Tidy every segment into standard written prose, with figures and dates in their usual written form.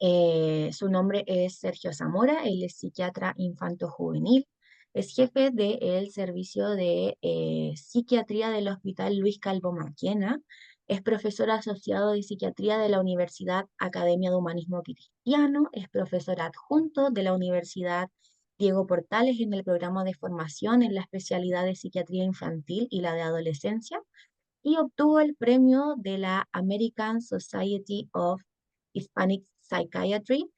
Su nombre es Sergio Zamora, él es psiquiatra infanto-juvenil, es jefe del servicio de psiquiatría del Hospital Luis Calvo Maquena, es profesor asociado de psiquiatría de la Universidad Academia de Humanismo Cristiano, es profesor adjunto de la Universidad Diego Portales en el programa de formación en la especialidad de psiquiatría infantil y la de adolescencia y obtuvo el premio de la American Society of Hispanic Psychiatry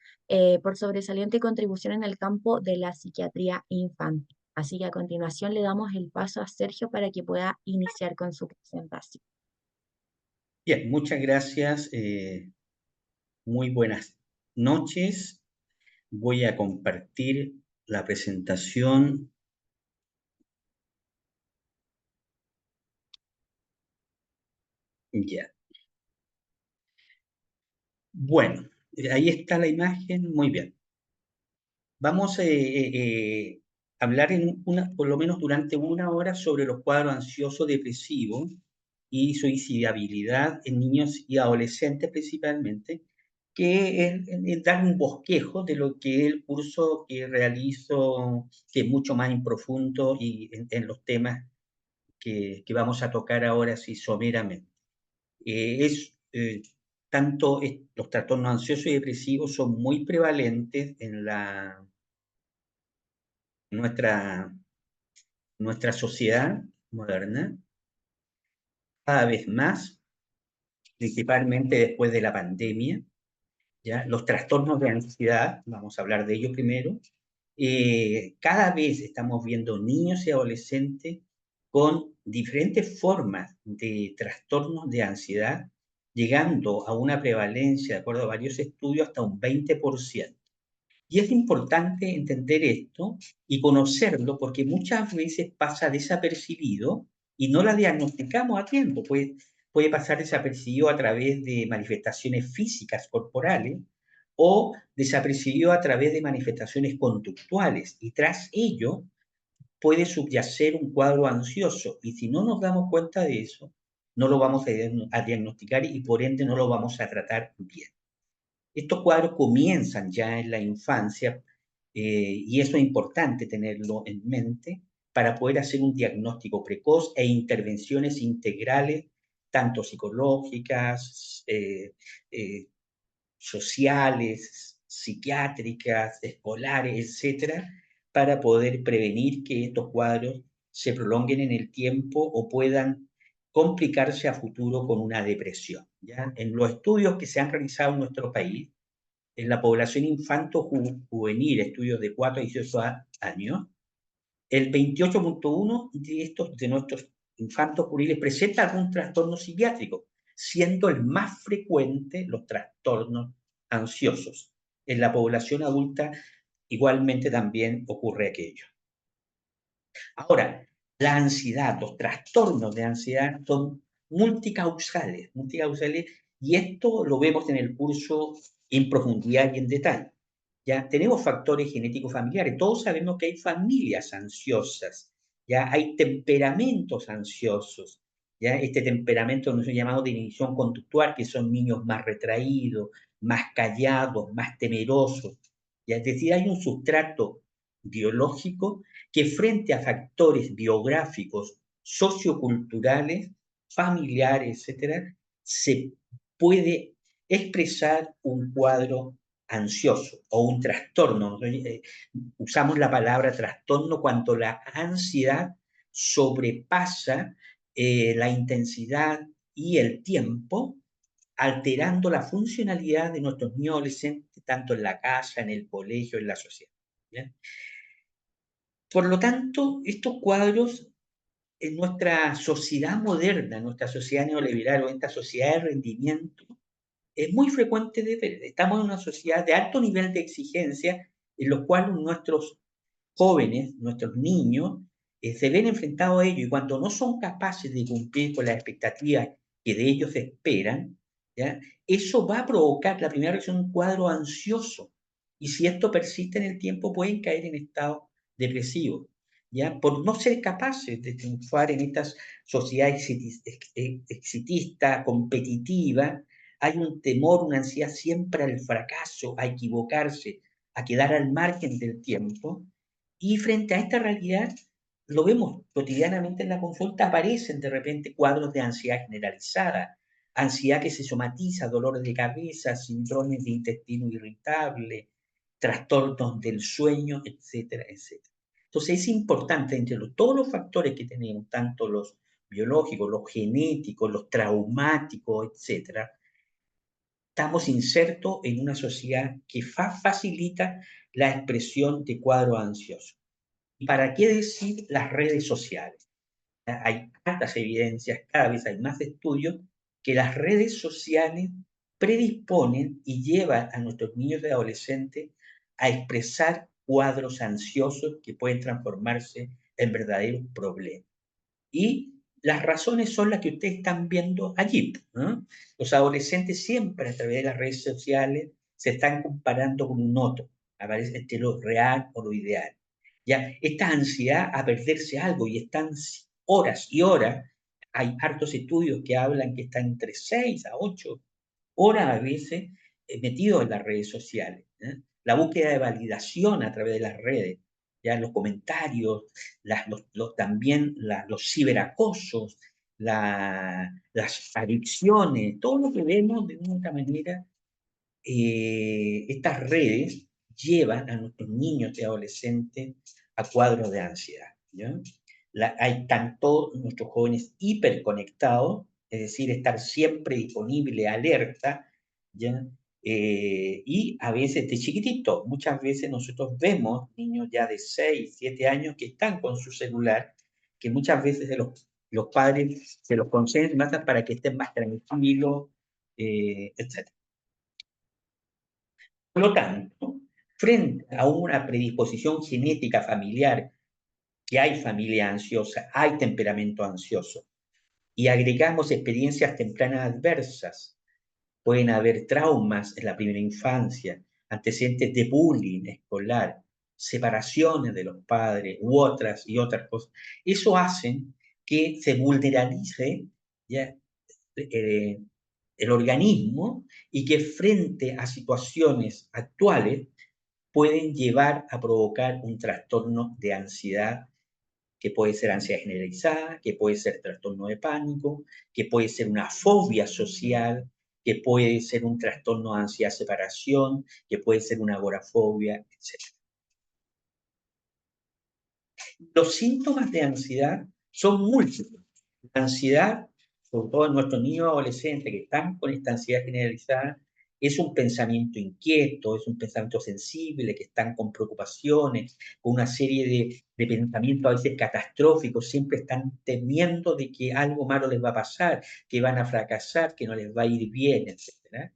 por sobresaliente contribución en el campo de la psiquiatría infantil. Así que a continuación le damos el paso a Sergio para que pueda iniciar con su presentación. Bien, muchas gracias. Muy buenas noches. Voy a compartir la presentación. Ya. Bueno, ahí está la imagen. Muy bien. Vamos a hablar por lo menos durante una hora sobre los cuadros ansiosos depresivos y suicidabilidad en niños y adolescentes principalmente, que es dar un bosquejo de lo que es el curso que realizo, que es mucho más en profundo y en los temas que vamos a tocar ahora así someramente. Los trastornos ansiosos y depresivos son muy prevalentes en nuestra, nuestra sociedad moderna, cada vez más, principalmente después de la pandemia. ¿Ya? Los trastornos de ansiedad, vamos a hablar de ello primero. Cada vez estamos viendo niños y adolescentes con diferentes formas de trastornos de ansiedad, llegando a una prevalencia, de acuerdo a varios estudios, hasta un 20%. Y es importante entender esto y conocerlo porque muchas veces pasa desapercibido y no la diagnosticamos a tiempo. Puede pasar desapercibido a través de manifestaciones físicas corporales o desapercibido a través de manifestaciones conductuales. Y tras ello puede subyacer un cuadro ansioso. Y si no nos damos cuenta de eso, no lo vamos a diagnosticar y por ende no lo vamos a tratar bien. Estos cuadros comienzan ya en la infancia y eso es importante tenerlo en mente para poder hacer un diagnóstico precoz e intervenciones integrales, tanto psicológicas, sociales, psiquiátricas, escolares, etcétera, para poder prevenir que estos cuadros se prolonguen en el tiempo o puedan complicarse a futuro con una depresión. ¿Ya? En los estudios que se han realizado en nuestro país, en la población infanto-juvenil, estudios de 4 a 18 años, el 28,1 de nuestros infantos juveniles presenta algún trastorno psiquiátrico, siendo el más frecuente los trastornos ansiosos. En la población adulta igualmente también ocurre aquello. Ahora, la ansiedad, los trastornos de ansiedad son multicausales, y esto lo vemos en el curso en profundidad y en detalle. Ya tenemos factores genéticos familiares, todos sabemos que hay familias ansiosas, ya hay temperamentos ansiosos, ya este temperamento no es llamado de inhibición conductual, que son niños más retraídos, más callados, más temerosos, ya es decir, hay un sustrato biológico que frente a factores biográficos, socioculturales, familiares, etcétera, se puede expresar un cuadro ansioso o un trastorno. Usamos la palabra trastorno cuando la ansiedad sobrepasa la intensidad y el tiempo, alterando la funcionalidad de nuestros niños adolescentes, tanto en la casa, en el colegio, en la sociedad. ¿Bien? Por lo tanto, estos cuadros en nuestra sociedad moderna, en nuestra sociedad neoliberal o en esta sociedad de rendimiento, es muy frecuente de ver. Estamos en una sociedad de alto nivel de exigencia en los cuales nuestros jóvenes, nuestros niños, se ven enfrentados a ello y cuando no son capaces de cumplir con las expectativas que de ellos esperan, ¿ya? Eso va a provocar la primera reacción un cuadro ansioso y si esto persiste en el tiempo pueden caer en estado depresivo, ¿ya? Por no ser capaces de triunfar en estas sociedades exitista, competitiva, hay un temor, una ansiedad siempre al fracaso, a equivocarse, a quedar al margen del tiempo. Y frente a esta realidad, lo vemos cotidianamente en la consulta, aparecen de repente cuadros de ansiedad generalizada, ansiedad que se somatiza, dolores de cabeza, síndromes de intestino irritable, trastornos del sueño, etcétera, etcétera. Entonces es importante entre todos los factores que tenemos, tanto los biológicos, los genéticos, los traumáticos, etcétera, estamos insertos en una sociedad que facilita la expresión de cuadros ansiosos. ¿Y para qué decir las redes sociales? Hay tantas evidencias, cada vez hay más estudios, que las redes sociales predisponen y llevan a nuestros niños y adolescentes a expresar cuadros ansiosos que pueden transformarse en verdaderos problemas. Y las razones son las que ustedes están viendo allí, ¿no? Los adolescentes siempre a través de las redes sociales se están comparando con un otro, aparece entre lo real o lo ideal. Ya, esta ansiedad a perderse algo y están horas y horas, hay hartos estudios que hablan que están entre 6 a 8 horas a veces metidos en las redes sociales, ¿eh? La búsqueda de validación a través de las redes, ya los comentarios, también los ciberacosos, las adicciones, todo lo que vemos de una u otra manera, estas redes llevan a nuestros niños y adolescentes a cuadros de ansiedad, ¿ya? Hay tanto nuestros jóvenes hiperconectados, es decir, estar siempre disponible, alerta, ¿ya? Y a veces de chiquitito, muchas veces nosotros vemos niños ya de 6, 7 años que están con su celular, que muchas veces los padres se los conceden más para que estén más tranquilos, etc. Por lo tanto, frente a una predisposición genética familiar, que hay familia ansiosa, hay temperamento ansioso, y agregamos experiencias tempranas adversas, pueden haber traumas en la primera infancia, antecedentes de bullying escolar, separaciones de los padres u otras y otras cosas. Eso hace que se vulneralice, ¿ya? eh, el organismo y que frente a situaciones actuales pueden llevar a provocar un trastorno de ansiedad, que puede ser ansiedad generalizada, que puede ser trastorno de pánico, que puede ser una fobia social, que puede ser un trastorno de ansiedad de separación, que puede ser una agorafobia, etc. Los síntomas de ansiedad son múltiples. La ansiedad, sobre todo en nuestros niños y adolescentes que están con esta ansiedad generalizada, es un pensamiento inquieto, es un pensamiento sensible, que están con preocupaciones, con una serie de pensamientos a veces catastróficos, siempre están temiendo de que algo malo les va a pasar, que van a fracasar, que no les va a ir bien, etc.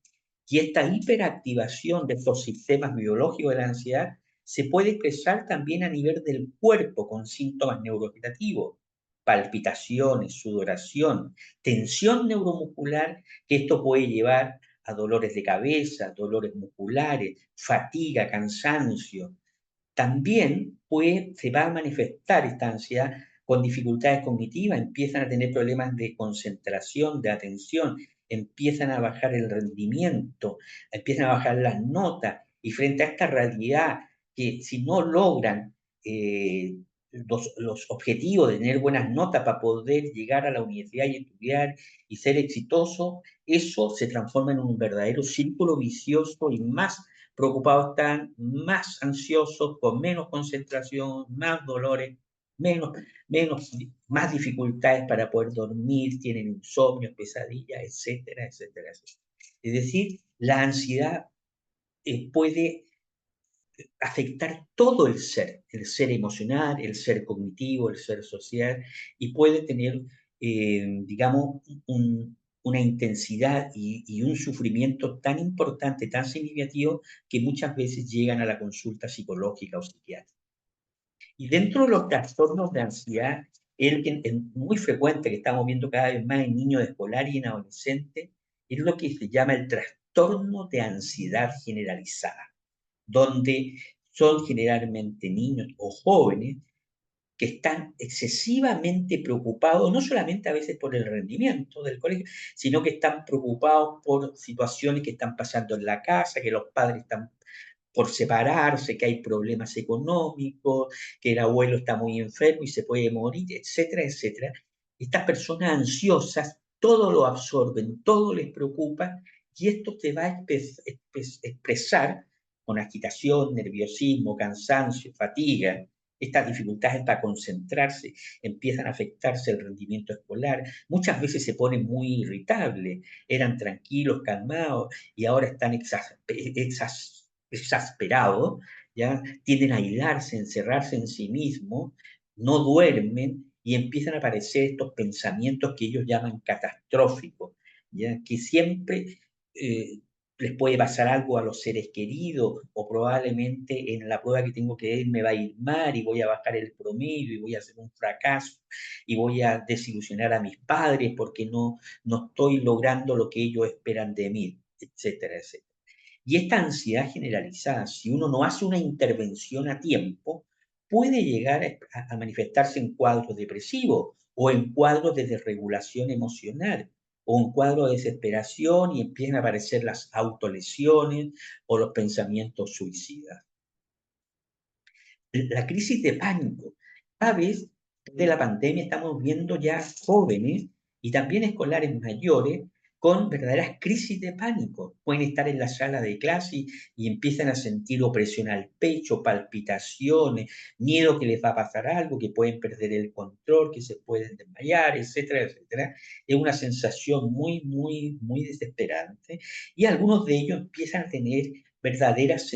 Y esta hiperactivación de estos sistemas biológicos de la ansiedad se puede expresar también a nivel del cuerpo con síntomas neurovegetativos, palpitaciones, sudoración, tensión neuromuscular, que esto puede llevar a dolores de cabeza, dolores musculares, fatiga, cansancio. También se va a manifestar esta ansiedad con dificultades cognitivas, empiezan a tener problemas de concentración, de atención, empiezan a bajar el rendimiento, empiezan a bajar las notas, y frente a esta realidad que si no logran los objetivos de tener buenas notas para poder llegar a la universidad y estudiar y ser exitoso, eso se transforma en un verdadero círculo vicioso y más preocupados están, más ansiosos, con menos concentración, más dolores, menos, más dificultades para poder dormir, tienen insomnio, pesadillas, etcétera, etcétera, etcétera. Es decir, la ansiedad puede afectar todo el ser emocional, el ser cognitivo, el ser social, y puede tener, digamos, una intensidad y un sufrimiento tan importante, tan significativo, que muchas veces llegan a la consulta psicológica o psiquiátrica. Y dentro de los trastornos de ansiedad, el que es muy frecuente, que estamos viendo cada vez más en niños escolares y en adolescentes, es lo que se llama el trastorno de ansiedad generalizada, donde son generalmente niños o jóvenes que están excesivamente preocupados, no solamente a veces por el rendimiento del colegio, sino que están preocupados por situaciones que están pasando en la casa, que los padres están por separarse, que hay problemas económicos, que el abuelo está muy enfermo y se puede morir, etcétera, etcétera. Estas personas ansiosas todo lo absorben, todo les preocupa y esto se va a expresar con agitación, nerviosismo, cansancio, fatiga. Estas dificultades para concentrarse empiezan a afectarse el rendimiento escolar. Muchas veces se ponen muy irritables, eran tranquilos, calmados y ahora están exasperados, ¿ya? Tienden a aislarse, encerrarse en sí mismos, no duermen y empiezan a aparecer estos pensamientos que ellos llaman catastróficos, ¿ya? Que siempre eh, les puede pasar algo a los seres queridos o probablemente en la prueba que tengo que ir me va a ir mal y voy a bajar el promedio y voy a hacer un fracaso y voy a desilusionar a mis padres porque no estoy logrando lo que ellos esperan de mí, etcétera, etcétera. Y esta ansiedad generalizada, si uno no hace una intervención a tiempo, puede llegar a manifestarse en cuadros depresivos o en cuadros de desregulación emocional o en cuadros de desesperación y empiezan a aparecer las autolesiones o los pensamientos suicidas. La crisis de pánico. Cada vez de la pandemia estamos viendo ya jóvenes y también escolares mayores con verdaderas crisis de pánico. Pueden estar en la sala de clase y empiezan a sentir opresión al pecho, palpitaciones, miedo que les va a pasar algo, que pueden perder el control, que se pueden desmayar, etcétera, etcétera. Es una sensación muy, muy, muy desesperante. Y algunos de ellos empiezan a tener verdaderas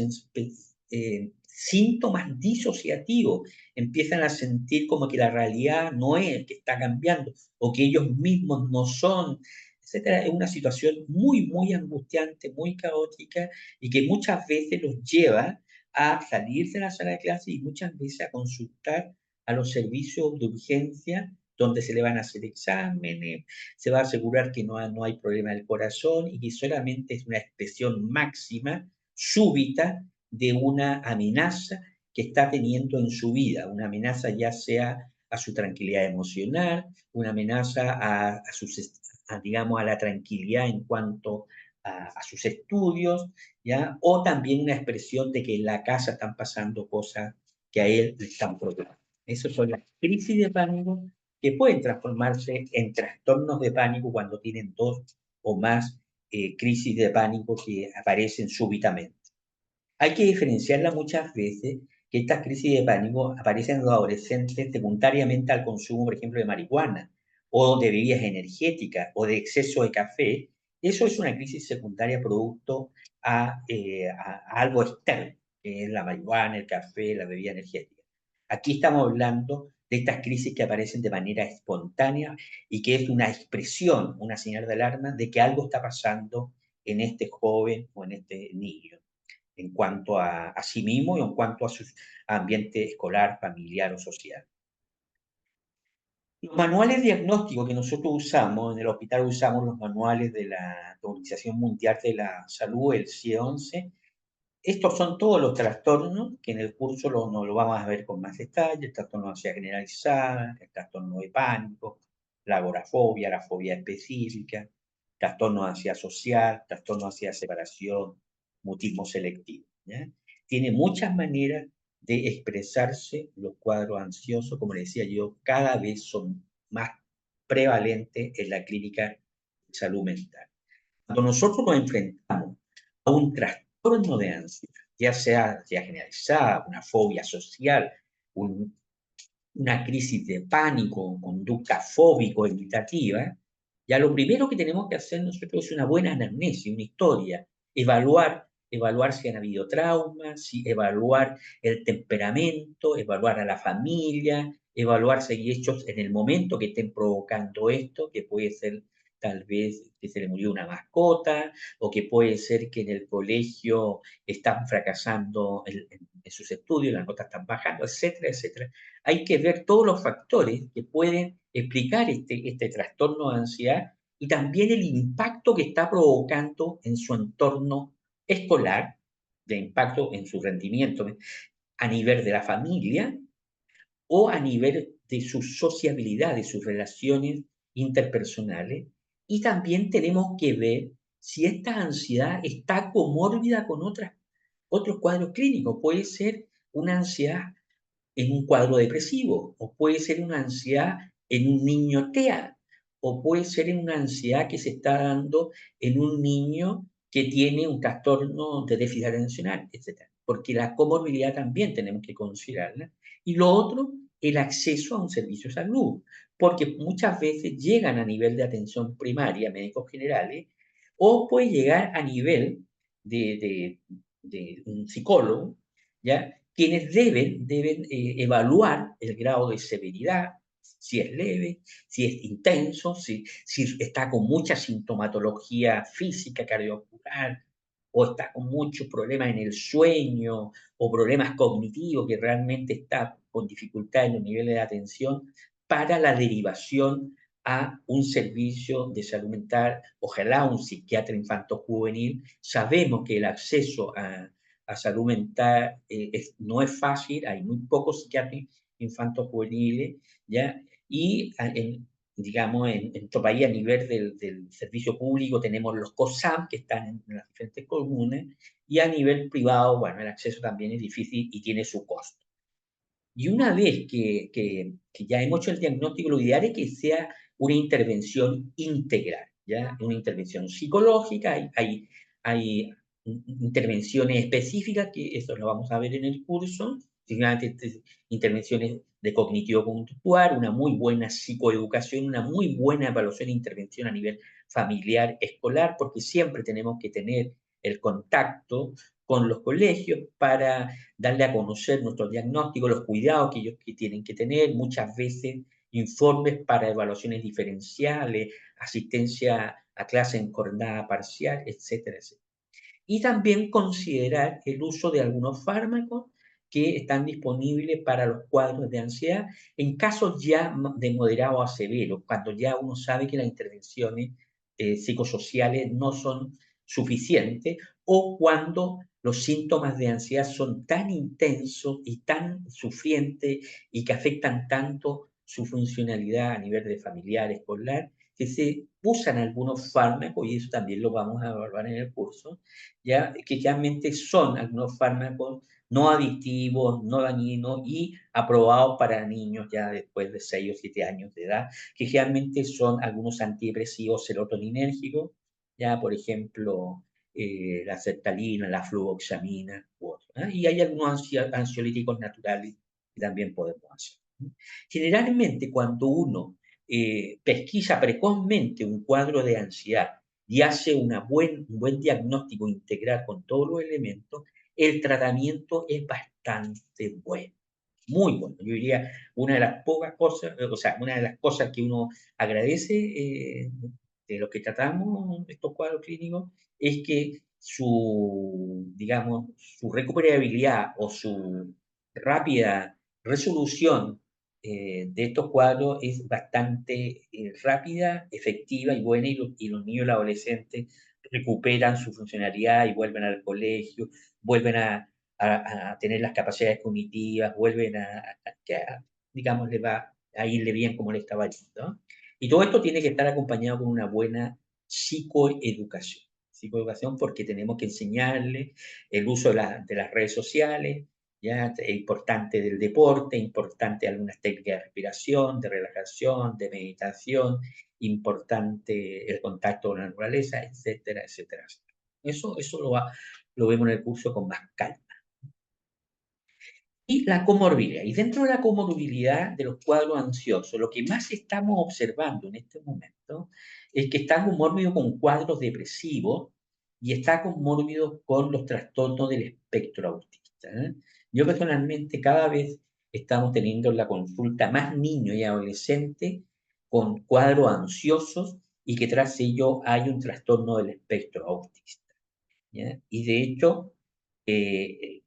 síntomas disociativos, empiezan a sentir como que la realidad no es, que está cambiando, o que ellos mismos no son, etcétera. Es una situación muy, muy angustiante, muy caótica, y que muchas veces los lleva a salir de la sala de clase y muchas veces a consultar a los servicios de urgencia donde se le van a hacer exámenes, se va a asegurar que no hay problema del corazón y que solamente es una expresión máxima, súbita, de una amenaza que está teniendo en su vida, una amenaza ya sea a su tranquilidad emocional, una amenaza digamos, a la tranquilidad en cuanto a sus estudios, ¿ya? O también una expresión de que en la casa están pasando cosas que a él le están preocupando. Esas son las crisis de pánico que pueden transformarse en trastornos de pánico cuando tienen dos o más crisis de pánico que aparecen súbitamente. Hay que diferenciarla muchas veces que estas crisis de pánico aparecen en los adolescentes secundariamente al consumo, por ejemplo, de marihuana o de bebidas energéticas o de exceso de café. Eso es una crisis secundaria producto a algo externo, que es la marihuana, el café, la bebida energética. Aquí estamos hablando de estas crisis que aparecen de manera espontánea y que es una expresión, una señal de alarma de que algo está pasando en este joven o en este niño en cuanto a sí mismo y en cuanto a su ambiente escolar, familiar o social. Los manuales diagnósticos que nosotros usamos, en el hospital usamos los manuales de la Organización Mundial de la Salud, el CIE-11. Estos son todos los trastornos que en el curso nos lo vamos a ver con más detalle: el trastorno de ansiedad generalizada, el trastorno de pánico, la agorafobia, la fobia específica, trastorno de ansiedad social, trastorno de ansiedad de separación, mutismo selectivo, ¿ya? Tiene muchas maneras de expresarse los cuadros ansiosos, como le decía yo, cada vez son más prevalentes en la clínica de salud mental. Cuando nosotros nos enfrentamos a un trastorno de ansiedad, ya sea generalizada, una fobia social, un, una crisis de pánico, conducta fóbico-evitativa, ya lo primero que tenemos que hacer nosotros es una buena anamnesis, una historia, evaluar si han habido traumas, evaluar el temperamento, evaluar a la familia, evaluar si hay hechos en el momento que estén provocando esto, que puede ser tal vez que se le murió una mascota, o que puede ser que en el colegio están fracasando en sus estudios, las notas están bajando, etcétera, etcétera. Hay que ver todos los factores que pueden explicar este trastorno de ansiedad y también el impacto que está provocando en su entorno escolar, de impacto en su rendimiento a nivel de la familia o a nivel de su sociabilidad, de sus relaciones interpersonales. Y también tenemos que ver si esta ansiedad está comórbida con otros cuadros clínicos. Puede ser una ansiedad en un cuadro depresivo, o puede ser una ansiedad en un niño TEA, o puede ser en una ansiedad que se está dando en un niño que tiene un trastorno de déficit atencional, etcétera. Porque la comorbilidad también tenemos que considerarla. Y lo otro, el acceso a un servicio de salud, porque muchas veces llegan a nivel de atención primaria, médicos generales, o puede llegar a nivel de un psicólogo, ¿ya? Quienes deben evaluar el grado de severidad, si es leve, si es intenso, si está con mucha sintomatología física, cardiovascular, o está con muchos problemas en el sueño, o problemas cognitivos, que realmente está con dificultad en los niveles de atención, para la derivación a un servicio de salud mental, ojalá un psiquiatra infanto-juvenil. Sabemos que el acceso a salud mental no es fácil, hay muy pocos psiquiatras infantos juveniles, ¿ya? Y digamos, en nuestro país, a nivel del servicio público, tenemos los COSAM, que están en las diferentes comunas, y a nivel privado, bueno, el acceso también es difícil y tiene su costo. Y una vez que ya hemos hecho el diagnóstico, lo ideal es que sea una intervención integral, ¿ya? Una intervención psicológica, hay intervenciones específicas, que eso lo vamos a ver en el curso, intervenciones de cognitivo-conductual, una muy buena psicoeducación, una muy buena evaluación e intervención a nivel familiar, escolar, porque siempre tenemos que tener el contacto con los colegios para darle a conocer nuestro diagnóstico, los cuidados que ellos tienen que tener, muchas veces informes para evaluaciones diferenciales, asistencia a clase en jornada parcial, etcétera, etcétera. Y también considerar el uso de algunos fármacos que están disponibles para los cuadros de ansiedad en casos ya de moderado a severo, cuando ya uno sabe que las intervenciones psicosociales no son suficientes, o cuando los síntomas de ansiedad son tan intensos y tan sufrientes y que afectan tanto su funcionalidad a nivel de familiar, escolar, que se usan algunos fármacos, y eso también lo vamos a evaluar en el curso, ya que realmente son algunos fármacos no adictivos, no dañinos y aprobados para niños ya después de 6 o 7 años de edad, que realmente son algunos antidepresivos serotoninérgicos, ya por ejemplo, la sertralina, la fluvoxamina u otros, ¿ah? Y hay algunos ansiolíticos naturales que también podemos hacer. Generalmente, cuando uno pesquisa precozmente un cuadro de ansiedad y hace un buen diagnóstico integral con todos los elementos, el tratamiento es bastante bueno, muy bueno. Yo diría, una de las pocas cosas, o sea, una de las cosas que uno agradece de lo que tratamos estos cuadros clínicos es que digamos, su recuperabilidad o su rápida resolución de estos cuadros es bastante rápida, efectiva y buena, y los niños y los adolescentes recuperan su funcionalidad y vuelven al colegio, vuelven a tener las capacidades cognitivas, vuelven digamos, le va a irle bien como le estaba yendo, ¿no? Y todo esto tiene que estar acompañado con una buena psicoeducación. Psicoeducación, porque tenemos que enseñarle el uso de las redes sociales, ya es importante del deporte, importante algunas técnicas de respiración, de relajación, de meditación, importante el contacto con la naturaleza, etcétera, etcétera, etcétera. Eso lo vemos en el curso con más calma. Y la comorbilidad. Y dentro de la comorbilidad de los cuadros ansiosos, lo que más estamos observando en este momento es que está comórbido con cuadros depresivos y está comórbido con los trastornos del espectro autista, ¿eh? Yo personalmente cada vez estamos teniendo en la consulta más niños y adolescentes con cuadros ansiosos y que tras ello hay un trastorno del espectro autista, ¿ya? Y de hecho, eh,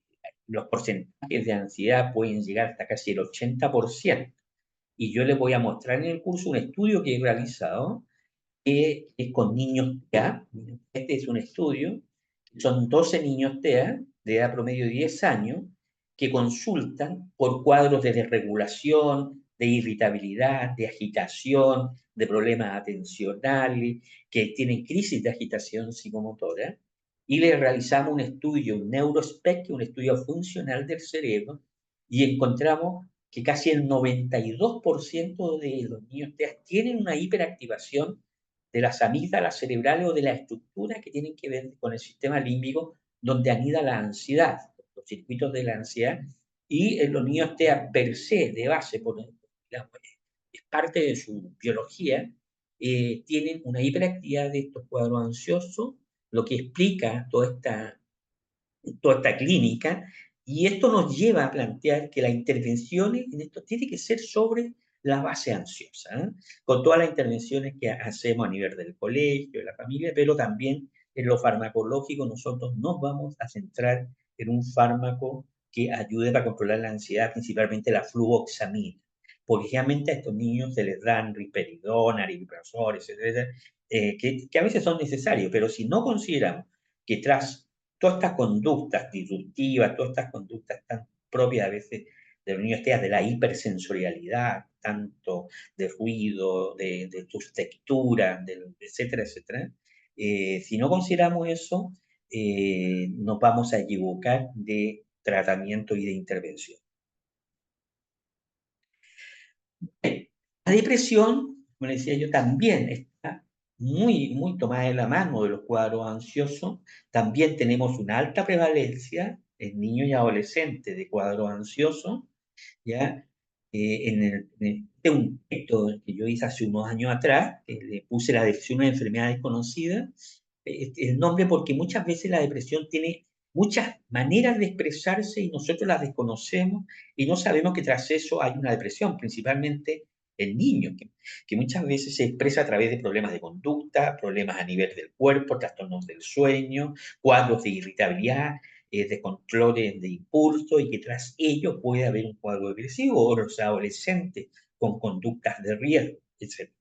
los porcentajes de ansiedad pueden llegar hasta casi el 80%. Y yo les voy a mostrar en el curso un estudio que he realizado, que es con niños TEA. Este es un estudio, son 12 niños TEA, de edad promedio de 10 años, que consultan por cuadros de desregulación, de irritabilidad, de agitación, de problemas atencionales, que tienen crisis de agitación psicomotora, y les realizamos un estudio, un neurospec, un estudio funcional del cerebro, y encontramos que casi el 92% de los niños TEA tienen una hiperactivación de las amígdalas cerebrales o de las estructuras que tienen que ver con el sistema límbico, donde anida la ansiedad, los circuitos de la ansiedad, y en los niños TEA per se, de base, es parte de su biología, tienen una hiperactividad de estos cuadros ansiosos, lo que explica toda esta clínica, y esto nos lleva a plantear que las intervenciones en esto tienen que ser sobre la base ansiosa, ¿eh? Con todas las intervenciones que hacemos a nivel del colegio, de la familia, pero también en lo farmacológico nosotros nos vamos a centrar en un fármaco que ayude para controlar la ansiedad, principalmente la fluvoxamina. Porque generalmente a estos niños se les dan risperidona, aripiprazol, etcétera, que a veces son necesarios, pero si no consideramos que tras todas estas conductas disruptivas, todas estas conductas tan propias a veces de los niños TEA, de la hipersensorialidad, tanto de ruido, de tus texturas, etcétera, etcétera, si no consideramos eso, nos vamos a equivocar de tratamiento y de intervención. La depresión, como decía yo, también está muy tomada de la mano de los cuadros ansiosos. También tenemos una alta prevalencia en niños y adolescentes de cuadros ansiosos, ¿ya? Un texto que yo hice hace unos años atrás, que le puse la depresión de una enfermedad desconocida, el nombre porque muchas veces la depresión tiene muchas maneras de expresarse y nosotros las desconocemos y no sabemos que tras eso hay una depresión, principalmente en niños, que muchas veces se expresa a través de problemas de conducta, problemas a nivel del cuerpo, trastornos del sueño, cuadros de irritabilidad, de controles de impulso y que tras ello puede haber un cuadro depresivo o los adolescentes con conductas de riesgo, etc.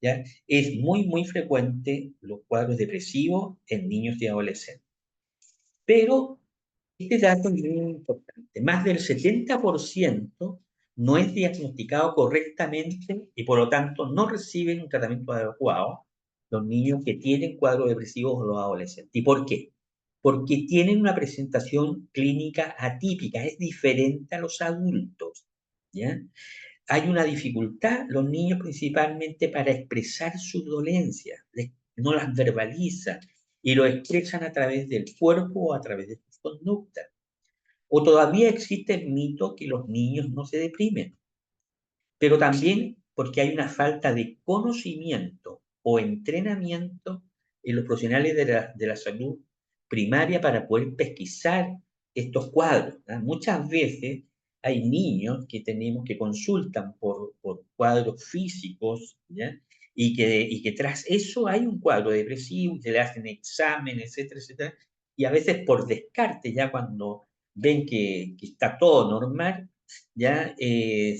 ¿Ya? Es muy frecuente los cuadros depresivos en niños y adolescentes. Pero este dato es muy importante. Más del 70% no es diagnosticado correctamente y por lo tanto no reciben un tratamiento adecuado los niños que tienen cuadros depresivos o los adolescentes. ¿Y por qué? Porque tienen una presentación clínica atípica, es diferente a los adultos, ¿ya? Hay una dificultad, los niños principalmente para expresar sus dolencias, no las verbalizan y lo expresan a través del cuerpo o a través de sus conductas. O todavía existe el mito que los niños no se deprimen, pero también porque hay una falta de conocimiento o entrenamiento en los profesionales de la salud primaria para poder pesquisar estos cuadros, ¿no? Muchas veces hay niños que tenemos que consultan por cuadros físicos, ¿ya? Y que tras eso hay un cuadro depresivo, se le hacen exámenes, etcétera, etcétera, y a veces por descarte, ya cuando ven que está todo normal, ya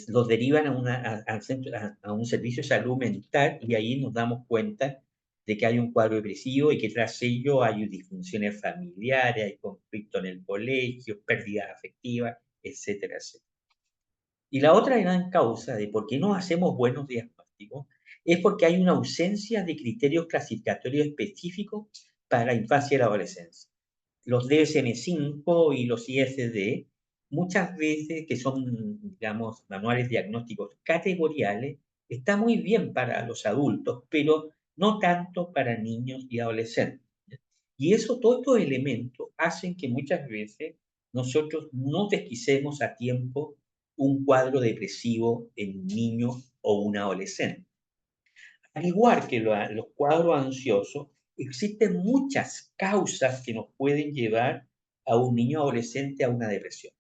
los derivan al centro, a un servicio de salud mental y ahí nos damos cuenta de que hay un cuadro depresivo y que tras ello hay disfunciones familiares, hay conflicto en el colegio, pérdidas afectivas, etcétera, etcétera. Y la otra gran causa de por qué no hacemos buenos diagnósticos es porque hay una ausencia de criterios clasificatorios específicos para la infancia y la adolescencia. Los DSM-5 y los ISD, muchas veces que son, digamos, manuales diagnósticos categoriales, está muy bien para los adultos, pero no tanto para niños y adolescentes. Y eso, todos estos elementos hacen que muchas veces nosotros no pesquisemos a tiempo un cuadro depresivo en un niño o un adolescente. Al igual que los cuadros ansiosos, existen muchas causas que nos pueden llevar a un niño adolescente a una depresión.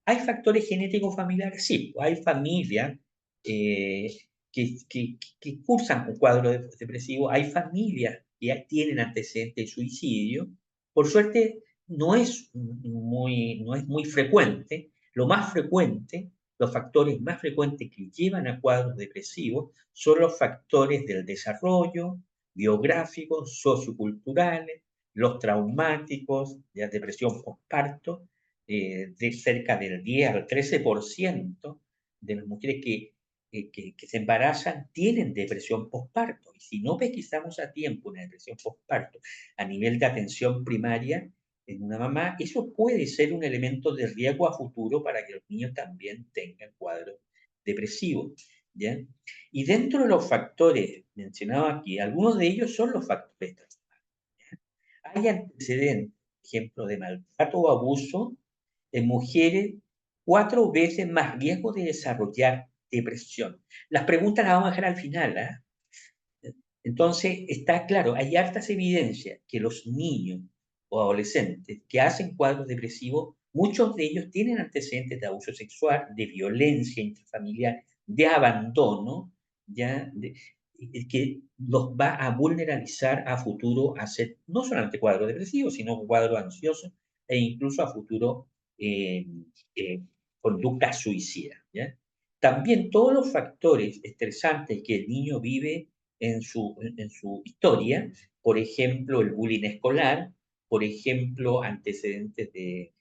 ¿Hay factores genéticos familiares? Sí, hay familias eh, que cursan un cuadro depresivo, hay familias que tienen antecedentes de suicidio. Por suerte, no es muy frecuente. Lo más frecuente, los factores más frecuentes que llevan a cuadros depresivos son los factores del desarrollo, biográficos, socioculturales, los traumáticos, la depresión postparto, de cerca del 10 al 13% de las mujeres que se embarazan tienen depresión postparto. Y si no pesquisamos a tiempo una depresión postparto a nivel de atención primaria en una mamá, eso puede ser un elemento de riesgo a futuro para que los niños también tengan cuadros depresivos. ¿Ya? Y dentro de los factores mencionados aquí, algunos de ellos son los factores transversales. Hay antecedentes, por ejemplo, de maltrato o abuso en mujeres 4 veces más riesgo de desarrollar depresión. Las preguntas las vamos a dejar al final, ¿ah? Entonces, está claro, hay hartas evidencias que los niños o adolescentes que hacen cuadros depresivos, muchos de ellos tienen antecedentes de abuso sexual, de violencia intrafamiliar, de abandono, ¿ya? Que los va a vulnerabilizar a futuro a ser no solamente cuadros depresivos, sino cuadros ansiosos e incluso a futuro eh, eh, conductas suicidas, ¿ya? También todos los factores estresantes que el niño vive en su historia, por ejemplo, el bullying escolar, por ejemplo, antecedentes de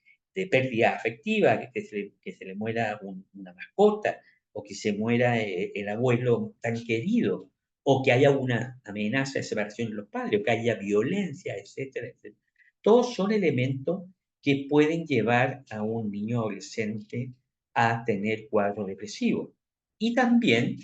pérdida afectiva, que se le muera una mascota, o que se muera el abuelo tan querido, o que haya una amenaza de separación de los padres, o que haya violencia, etcétera, etcétera. Todos son elementos que pueden llevar a un niño adolescente a tener cuadro depresivo. Y también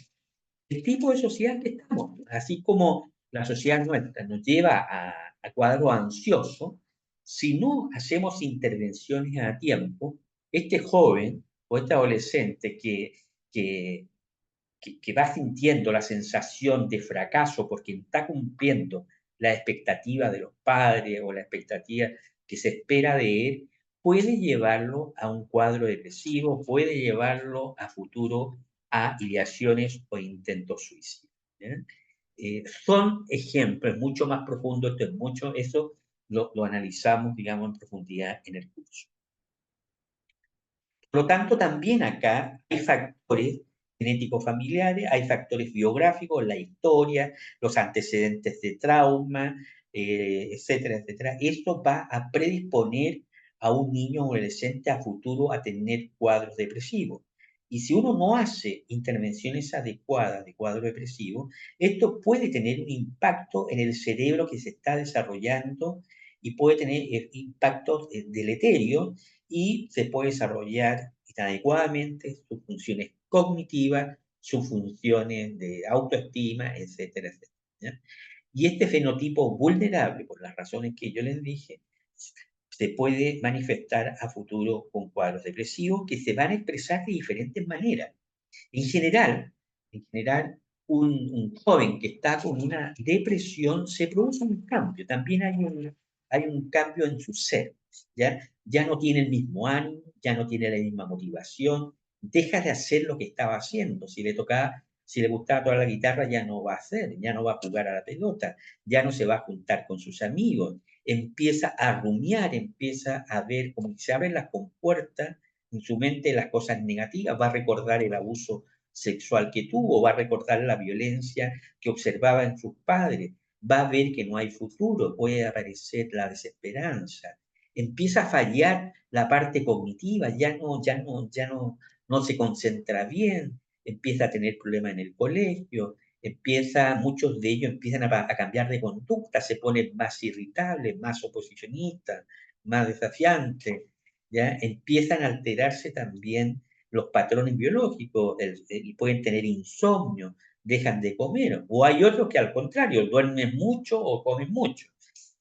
el tipo de sociedad que estamos. Así como la sociedad nuestra nos lleva a cuadro ansioso, si no hacemos intervenciones a tiempo, este joven o este adolescente que, que va sintiendo la sensación de fracaso porque está cumpliendo la expectativa de los padres o la expectativa que se espera de él, puede llevarlo a un cuadro depresivo, puede llevarlo a futuro a ideaciones o intentos suicidas. ¿Ya? Son ejemplos, mucho más profundo, esto es mucho, eso lo analizamos, digamos, en profundidad en el curso. Por lo tanto, también acá hay factores genéticos familiares, hay factores biográficos, la historia, los antecedentes de trauma, etcétera, etcétera. Esto va a predisponer a un niño o adolescente a futuro a tener cuadros depresivos. Y si uno no hace intervenciones adecuadas de cuadro depresivo, esto puede tener un impacto en el cerebro que se está desarrollando y puede tener impactos deleterios y se puede desarrollar inadecuadamente sus funciones cognitivas, sus funciones de autoestima, etcétera, etcétera. ¿Ya? Y este fenotipo vulnerable, por las razones que yo les dije, se puede manifestar a futuro con cuadros depresivos que se van a expresar de diferentes maneras. En general un joven que está con una depresión se produce un cambio, también hay un cambio en su ser, ¿ya? Ya no tiene el mismo ánimo, ya no tiene la misma motivación, deja de hacer lo que estaba haciendo, si le gustaba tocar la guitarra ya no va a hacer, ya no va a jugar a la pelota, ya no se va a juntar con sus amigos, empieza a rumiar, empieza a ver como que se abren las compuertas en su mente las cosas negativas, va a recordar el abuso sexual que tuvo, va a recordar la violencia que observaba en sus padres, va a ver que no hay futuro, puede aparecer la desesperanza, empieza a fallar la parte cognitiva, no se concentra bien, empieza a tener problemas en el colegio, muchos de ellos empiezan a cambiar de conducta, se ponen más irritables, más oposicionistas, más desafiantes, ¿ya? Empiezan a alterarse también los patrones biológicos y pueden tener insomnio, dejan de comer, o hay otros que al contrario, duermen mucho o comen mucho,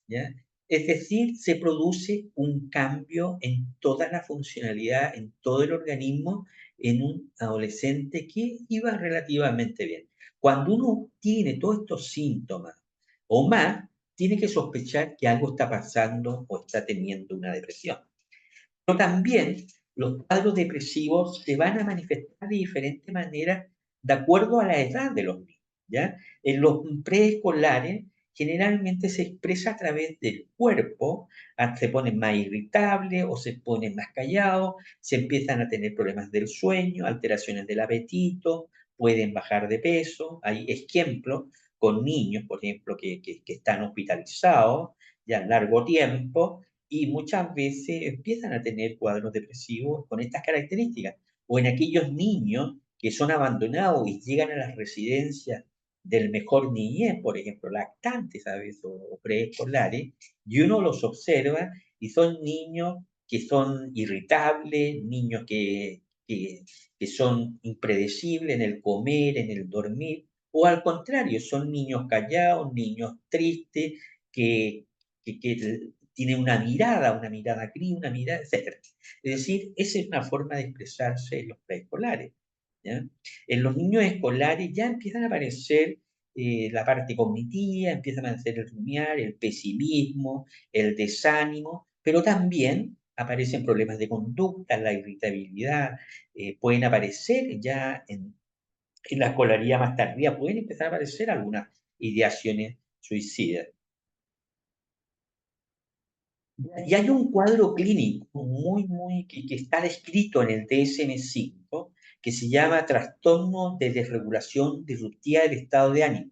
¿ya? Es decir, se produce un cambio en toda la funcionalidad, en todo el organismo, en un adolescente que iba relativamente bien. Cuando uno tiene todos estos síntomas o más, tiene que sospechar que algo está pasando o está teniendo una depresión. Pero también los cuadros depresivos se van a manifestar de diferentes maneras de acuerdo a la edad de los niños, ¿ya? En los preescolares generalmente se expresa a través del cuerpo, se ponen más irritables o se ponen más callados, se empiezan a tener problemas del sueño, alteraciones del apetito, pueden bajar de peso. Hay ejemplos con niños, por ejemplo, que están hospitalizados ya largo tiempo y muchas veces empiezan a tener cuadros depresivos con estas características. O en aquellos niños que son abandonados y llegan a las residencias del mejor niñez, por ejemplo, lactantes, ¿sabes? O preescolares, y uno los observa y son niños que son irritables, niños que son impredecibles en el comer, en el dormir, o al contrario, son niños callados, niños tristes, que, que tienen una mirada gris, una mirada, etc. Es decir, esa es una forma de expresarse en los preescolares. ¿Ya? En los niños escolares ya empiezan a aparecer la parte cognitiva, empiezan a aparecer el rumiar, el pesimismo, el desánimo, pero también aparecen problemas de conducta, la irritabilidad, pueden aparecer ya en la escolaridad más tardía, pueden empezar a aparecer algunas ideaciones suicidas. Y hay un cuadro clínico que está descrito en el DSM-5 que se llama trastorno de desregulación disruptiva del estado de ánimo.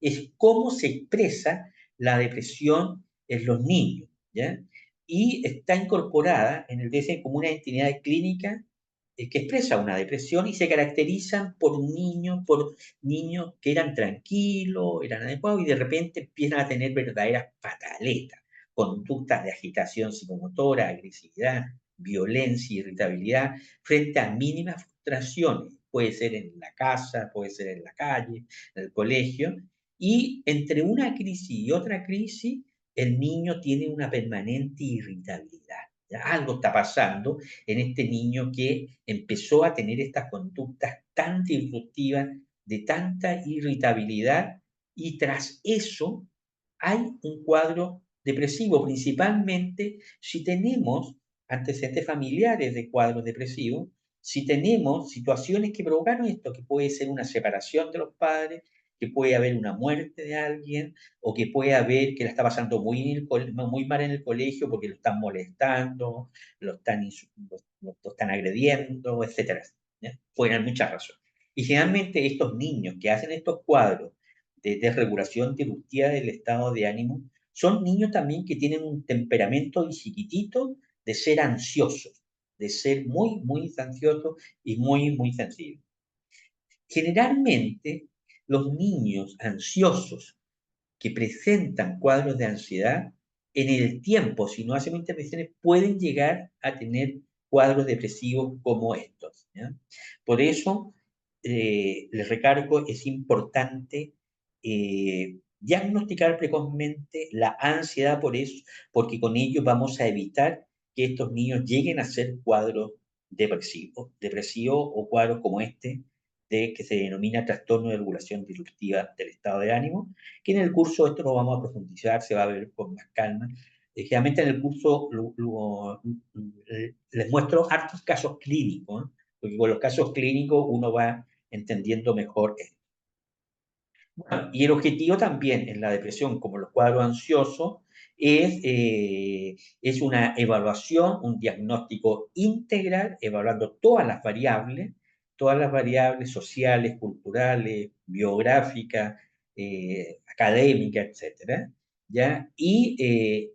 Es cómo se expresa la depresión en los niños, ¿ya? Y está incorporada en el DSM como una entidad clínica que expresa una depresión y se caracterizan por niños que eran tranquilos, eran adecuados y de repente empiezan a tener verdaderas pataletas, conductas de agitación psicomotora, agresividad, violencia, irritabilidad, frente a mínimas frustraciones. Puede ser en la casa, puede ser en la calle, en el colegio. Y entre una crisis y otra crisis, el niño tiene una permanente irritabilidad. ¿Ya? Algo está pasando en este niño que empezó a tener estas conductas tan disruptivas, de tanta irritabilidad, y tras eso hay un cuadro depresivo, principalmente si tenemos antecedentes familiares de cuadros depresivos, si tenemos situaciones que provocaron esto, que puede ser una separación de los padres, que puede haber una muerte de alguien, o que puede haber que la está pasando muy mal en el colegio porque lo están molestando, lo están agrediendo, etcétera. ¿Ya? Pueden haber muchas razones. Y generalmente estos niños que hacen estos cuadros de desregulación disruptiva del estado de ánimo son niños también que tienen un temperamento y chiquitito de ser ansiosos, de ser muy ansiosos y muy sensibles. Generalmente, los niños ansiosos que presentan cuadros de ansiedad, en el tiempo, si no hacemos intervenciones, pueden llegar a tener cuadros depresivos como estos. ¿Ya? Por eso, les recargo, es importante diagnosticar precozmente la ansiedad por eso, porque con ello vamos a evitar que estos niños lleguen a ser cuadros depresivos o cuadros como este, que se denomina trastorno de regulación disruptiva del estado de ánimo, que en el curso esto lo vamos a profundizar, se va a ver con más calma. Generalmente en el curso les muestro hartos casos clínicos, ¿eh? Porque con los casos clínicos uno va entendiendo mejor esto. Bueno, y el objetivo también en la depresión, como los cuadros ansiosos, es una evaluación, un diagnóstico integral, evaluando todas las variables sociales, culturales, biográficas, académicas, etcétera, ¿ya? Y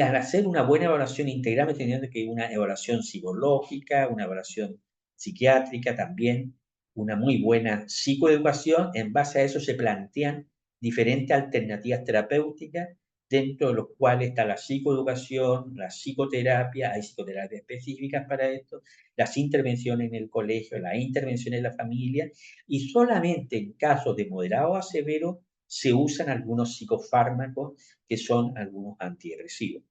al hacer una buena evaluación integral, teniendo que una evaluación psicológica, una evaluación psiquiátrica también, una muy buena psicoeducación, en base a eso se plantean diferentes alternativas terapéuticas, dentro de los cuales está la psicoeducación, la psicoterapia, hay psicoterapias específicas para esto, las intervenciones en el colegio, las intervenciones en la familia, y solamente en casos de moderado a severo se usan algunos psicofármacos que son algunos antidepresivos,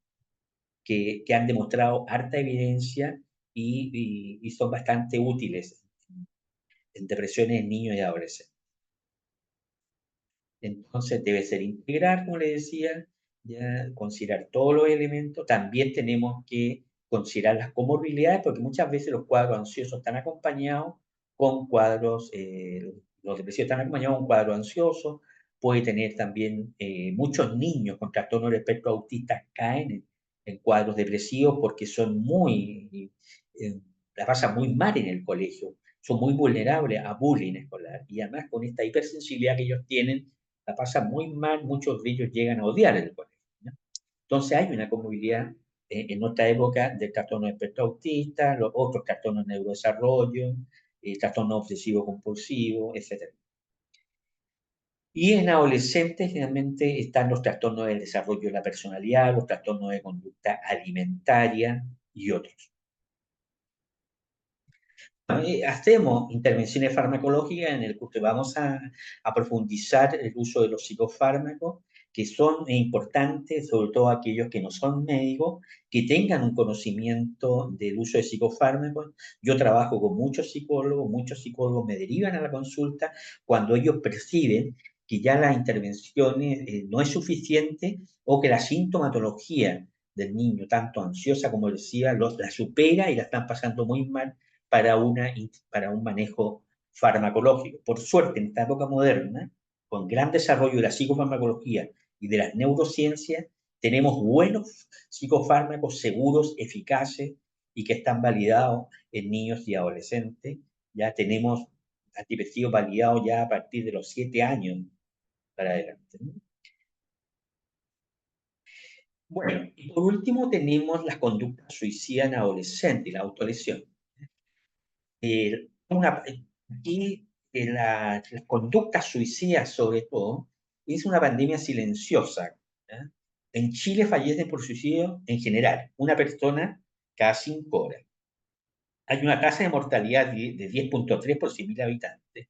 que han demostrado harta evidencia y son bastante útiles en depresiones en niños y adolescentes. Entonces debe ser integral, como le decía, ya considerar todos los elementos. También tenemos que considerar las comorbilidades, porque muchas veces los cuadros ansiosos están acompañados con cuadros, los depresivos están acompañados con cuadros ansiosos. Puede tener también muchos niños con trastorno del espectro autista caen en cuadros depresivos porque son la pasan muy mal en el colegio, son muy vulnerables a bullying escolar y además con esta hipersensibilidad que ellos tienen la pasa muy mal, muchos de ellos llegan a odiar el colegio, ¿no? Entonces hay una comorbilidad en nuestra época del trastorno de espectro autista, los otros trastornos de neurodesarrollo, trastorno obsesivo compulsivo, etc. Y en adolescentes generalmente están los trastornos del desarrollo de la personalidad, los trastornos de conducta alimentaria y otros. Hacemos intervenciones farmacológicas en el que vamos a profundizar el uso de los psicofármacos, que son importantes, sobre todo aquellos que no son médicos, que tengan un conocimiento del uso de psicofármacos. Yo trabajo con muchos psicólogos me derivan a la consulta cuando ellos perciben que ya las intervenciones no es suficiente o que la sintomatología del niño, tanto ansiosa como decía, la supera y la están pasando muy mal para un manejo farmacológico. Por suerte, en esta época moderna, con gran desarrollo de la psicofarmacología y de las neurociencias, tenemos buenos psicofármacos seguros, eficaces y que están validados en niños y adolescentes. Ya tenemos antidepresivos validados ya a partir de los 7 años para adelante, ¿no? Bueno, y por último tenemos las conductas suicidas en adolescentes, la autolesión. Aquí las conductas suicidas, sobre todo, es una pandemia silenciosa. ¿Ya? En Chile fallecen por suicidio en general, una persona cada 5 horas. Hay una tasa de mortalidad de 10,3 por 100.000 habitantes.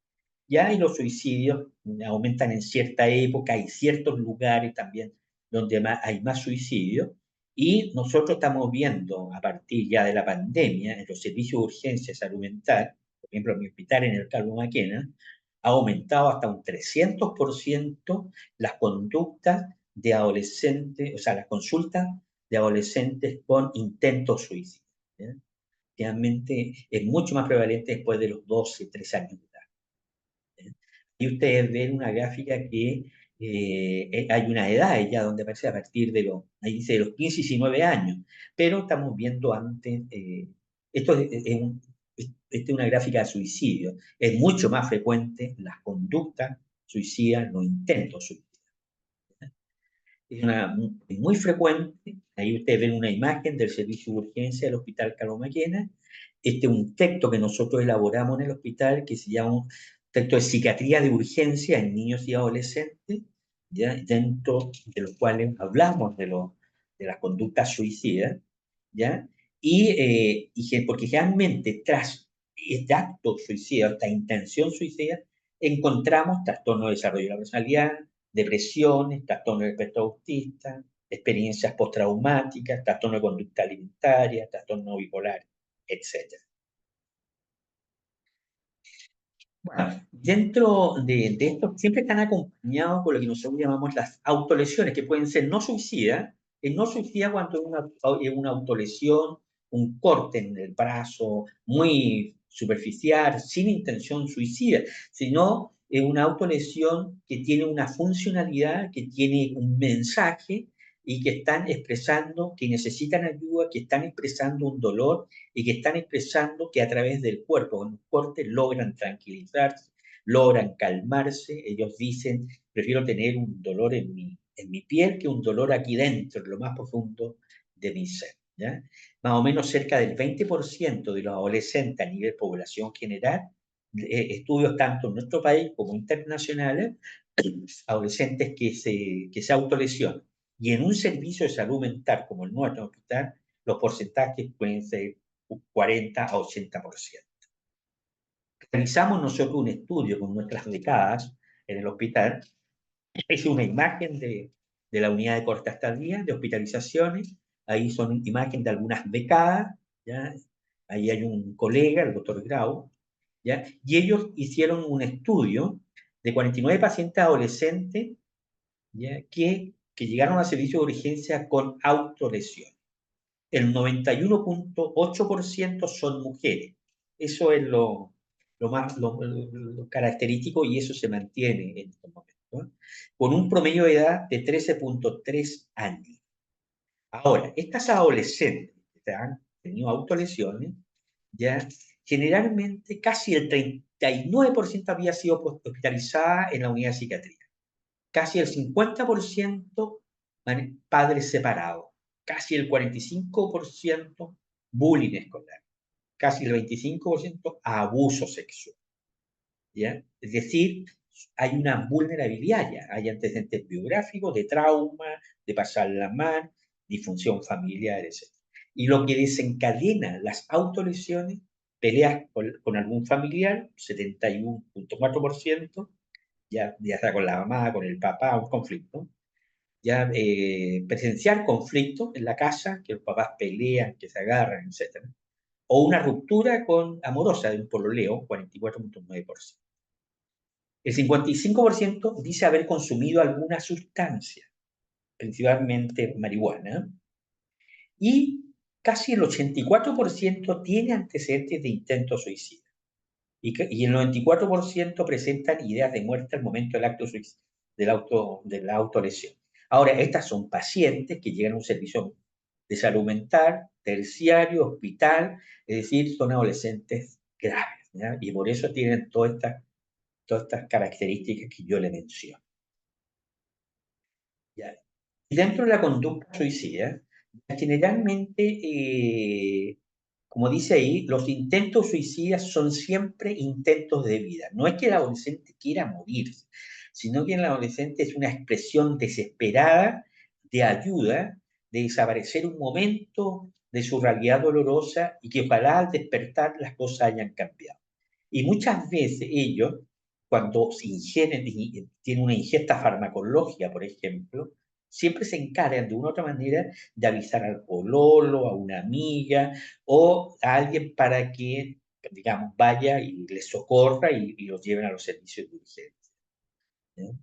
Ya y los suicidios aumentan en cierta época, hay ciertos lugares también donde hay más suicidios, y nosotros estamos viendo a partir ya de la pandemia en los servicios de urgencia de salud mental, por ejemplo, en mi hospital en el Carlos Maquena, ha aumentado hasta un 300% las conductas de adolescentes, o sea, las consultas de adolescentes con intentos suicidas. ¿Ya? Realmente es mucho más prevalente después de los 12, 13 años de edad. ¿Eh? Y ustedes ven una gráfica que hay una edad ya donde aparece a partir de ahí dice de los 15 y 19 años, pero estamos viendo antes, esto es una gráfica de suicidio, es mucho más frecuente las conductas suicidas, los intentos suicidas. Es muy frecuente. Ahí ustedes ven una imagen del servicio de urgencia del Hospital Carlos Maquena. Este es un texto que nosotros elaboramos en el hospital que se llama un texto de psiquiatría de urgencia en niños y adolescentes, ¿ya? Dentro de los cuales hablamos de las conductas suicidas, ¿ya? Porque realmente tras este acto suicida, esta intención suicida, encontramos trastorno de desarrollo de la personalidad, depresiones, trastorno del espectro autista, experiencias postraumáticas, trastorno de conducta alimentaria, trastorno bipolar, etc. Bueno, dentro de esto siempre están acompañados con lo que nosotros llamamos las autolesiones, que pueden ser no suicidas. El no suicida cuando es una autolesión, un corte en el brazo muy superficial, sin intención suicida, sino es una autolesión que tiene una funcionalidad, que tiene un mensaje y que están expresando que necesitan ayuda, que están expresando un dolor y que están expresando que a través del cuerpo, con un corte, logran tranquilizarse, logran calmarse. Ellos dicen, prefiero tener un dolor en mi piel que un dolor aquí dentro, en lo más profundo de mi ser. ¿Ya? Más o menos cerca del 20% de los adolescentes a nivel población general, estudios tanto en nuestro país como internacionales, adolescentes que se autolesionan. Y en un servicio de salud mental como el nuestro hospital, los porcentajes pueden ser 40 a 80%. Realizamos nosotros un estudio con nuestras becadas en el hospital. Es una imagen de la unidad de corta estadía, de hospitalizaciones. Ahí son imágenes de algunas becadas, ¿ya? Ahí hay un colega, el doctor Grau, ¿ya? Y ellos hicieron un estudio de 49 pacientes adolescentes, ¿ya? Que llegaron al servicio de urgencia con autolesión. El 91,8% son mujeres. Eso es lo característico y eso se mantiene en estos momentos, ¿no? Con un promedio de edad de 13,3 años. Ahora, estas adolescentes que han tenido autolesiones, ya generalmente casi el 39% había sido hospitalizada en la unidad de psiquiatría. Casi el 50% padres separados. casi el 45% bullying escolar, casi el 25% abuso sexual, ¿ya? Es decir, hay una vulnerabilidad ya, hay antecedentes biográficos de trauma, de pasarla mal, disfunción familiar, etc. Y lo que desencadena las autolesiones, peleas con algún familiar, 71,4%, ya sea con la mamá, con el papá, un conflicto, ya presenciar conflictos en la casa, que los papás pelean, que se agarran, etc. O una ruptura amorosa de un pololeo, 44,9%. El 55% dice haber consumido alguna sustancia, principalmente marihuana, y casi el 84% tiene antecedentes de intento suicida. Y el 94% presentan ideas de muerte al momento del acto de la autolesión. Ahora, estas son pacientes que llegan a un servicio de salud mental, terciario, hospital, es decir, son adolescentes graves, ¿ya? Y por eso tienen todas estas características que yo le menciono. ¿Ya? Y dentro de la conducta suicida, generalmente, como dice ahí, los intentos suicidas son siempre intentos de vida. No es que el adolescente quiera morir, sino que el adolescente es una expresión desesperada de ayuda, de desaparecer un momento de su realidad dolorosa y que ojalá al despertar las cosas hayan cambiado. Y muchas veces ellos, cuando se ingieren, tienen una ingesta farmacológica, por ejemplo, siempre se encargan de una u otra manera de avisar al pololo, a una amiga o a alguien para que, digamos, vaya y les socorra y los lleven a los servicios de urgencia, ¿no?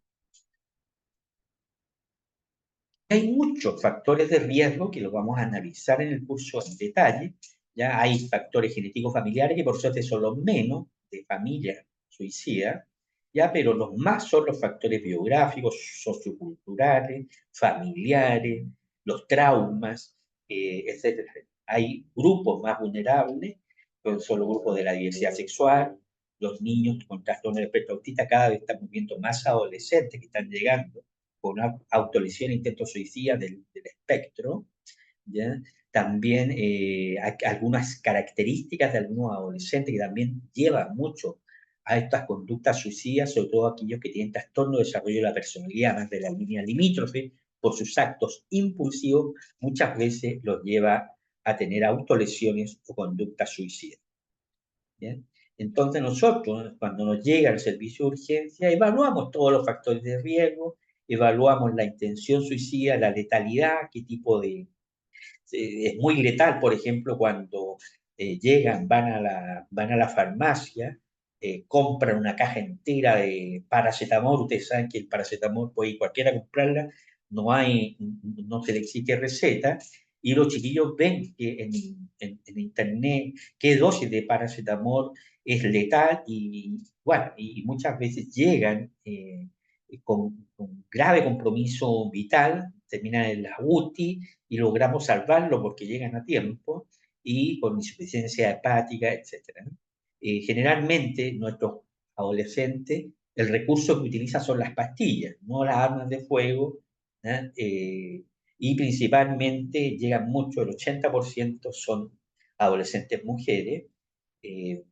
Hay muchos factores de riesgo que los vamos a analizar en el curso en detalle. Ya hay factores genéticos familiares que por suerte son los menos de familia suicida, ya, pero los más son los factores biográficos, socioculturales, familiares, los traumas, etcétera. Hay grupos más vulnerables, que son los grupos de la diversidad sexual, los niños con trastorno de espectro autista, cada vez estamos viendo más adolescentes que están llegando con autolesión e intento suicida del espectro, ¿ya? También algunas características de algunos adolescentes que también llevan mucho a estas conductas suicidas, sobre todo aquellos que tienen trastorno de desarrollo de la personalidad, más de la línea limítrofe, por sus actos impulsivos, muchas veces los lleva a tener autolesiones o conductas suicidas. ¿Bien? Entonces nosotros, cuando nos llega el servicio de urgencia, evaluamos todos los factores de riesgo, evaluamos la intención suicida, la letalidad, qué tipo de... es muy letal, por ejemplo, cuando llegan, van a la farmacia, compran una caja entera de paracetamol, ustedes saben que el paracetamol puede ir cualquiera a comprarla, no se le exige receta, y los chiquillos ven que en internet qué dosis de paracetamol es letal y, bueno, y muchas veces llegan con grave compromiso vital, terminan en la UTI y logramos salvarlo porque llegan a tiempo y con insuficiencia hepática, etcétera, ¿no? Generalmente nuestros adolescentes, el recurso que utilizan son las pastillas, no las armas de fuego, ¿no? Y principalmente llegan mucho, el 80% son adolescentes mujeres. eh,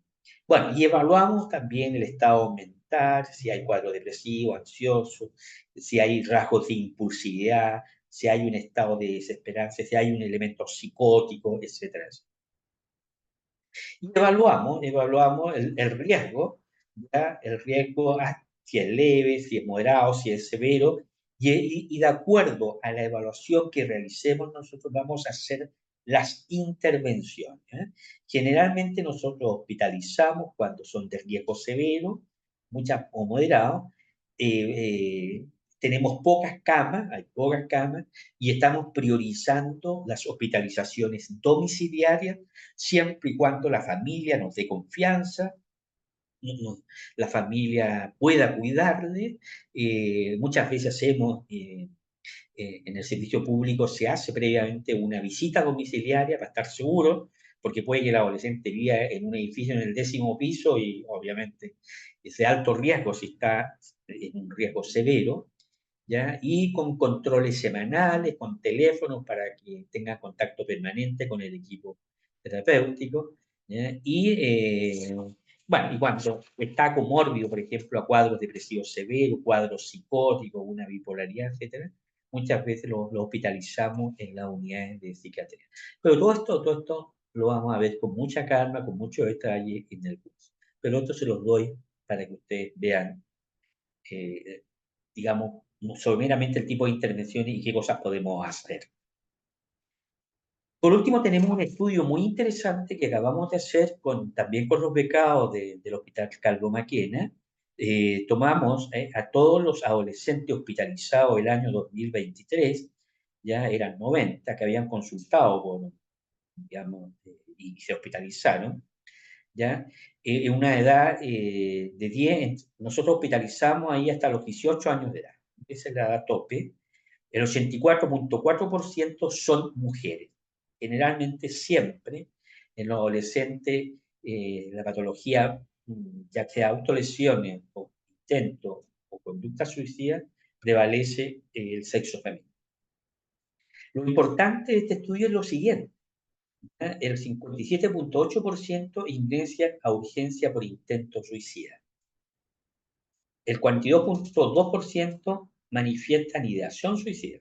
bueno, y evaluamos también el estado mental, si hay cuadro depresivo, ansioso, si hay rasgos de impulsividad, si hay un estado de desesperanza, si hay un elemento psicótico, etcétera. Y evaluamos el riesgo, ¿ya? El riesgo, si es leve, si es moderado, si es severo, y de acuerdo a la evaluación que realicemos, nosotros vamos a hacer las intervenciones, ¿eh? Generalmente nosotros hospitalizamos cuando son de riesgo severo, muchas o moderado, eh, eh, tenemos pocas camas, hay pocas camas, y estamos priorizando las hospitalizaciones domiciliarias siempre y cuando la familia nos dé confianza, la familia pueda cuidarle. Muchas veces en el servicio público se hace previamente una visita domiciliaria para estar seguro, porque puede que el adolescente viva en un edificio en el 10º piso y obviamente es de alto riesgo si está en un riesgo severo. ¿ya? Y con controles semanales, con teléfonos para que tengan contacto permanente con el equipo terapéutico, ¿ya? Bueno, y cuando está comórbido, por ejemplo, a cuadros depresivos severos, cuadros psicóticos, una bipolaridad, etcétera, muchas veces lo hospitalizamos en las unidades de psiquiatría. Pero todo esto lo vamos a ver con mucha calma, con mucho detalle en el curso. Pero esto se los doy para que ustedes vean, eh, digamos, someramente el tipo de intervenciones y qué cosas podemos hacer. Por último, tenemos un estudio muy interesante que acabamos de hacer también con los becados del Hospital Calvo Maquena. Tomamos a todos los adolescentes hospitalizados el año 2023, ya eran 90, que habían consultado digamos, y se hospitalizaron, ¿ya? En una edad de 10, nosotros hospitalizamos ahí hasta los 18 años de edad. Esa es la edad tope. El 84,4% son mujeres. Generalmente siempre en los adolescentes la patología, ya sea autolesiones o intento o conducta suicida, prevalece el sexo femenino. Lo importante de este estudio es lo siguiente. El 57,8% ingresa a urgencia por intento suicida. El 42,2% manifiestan ideación suicida.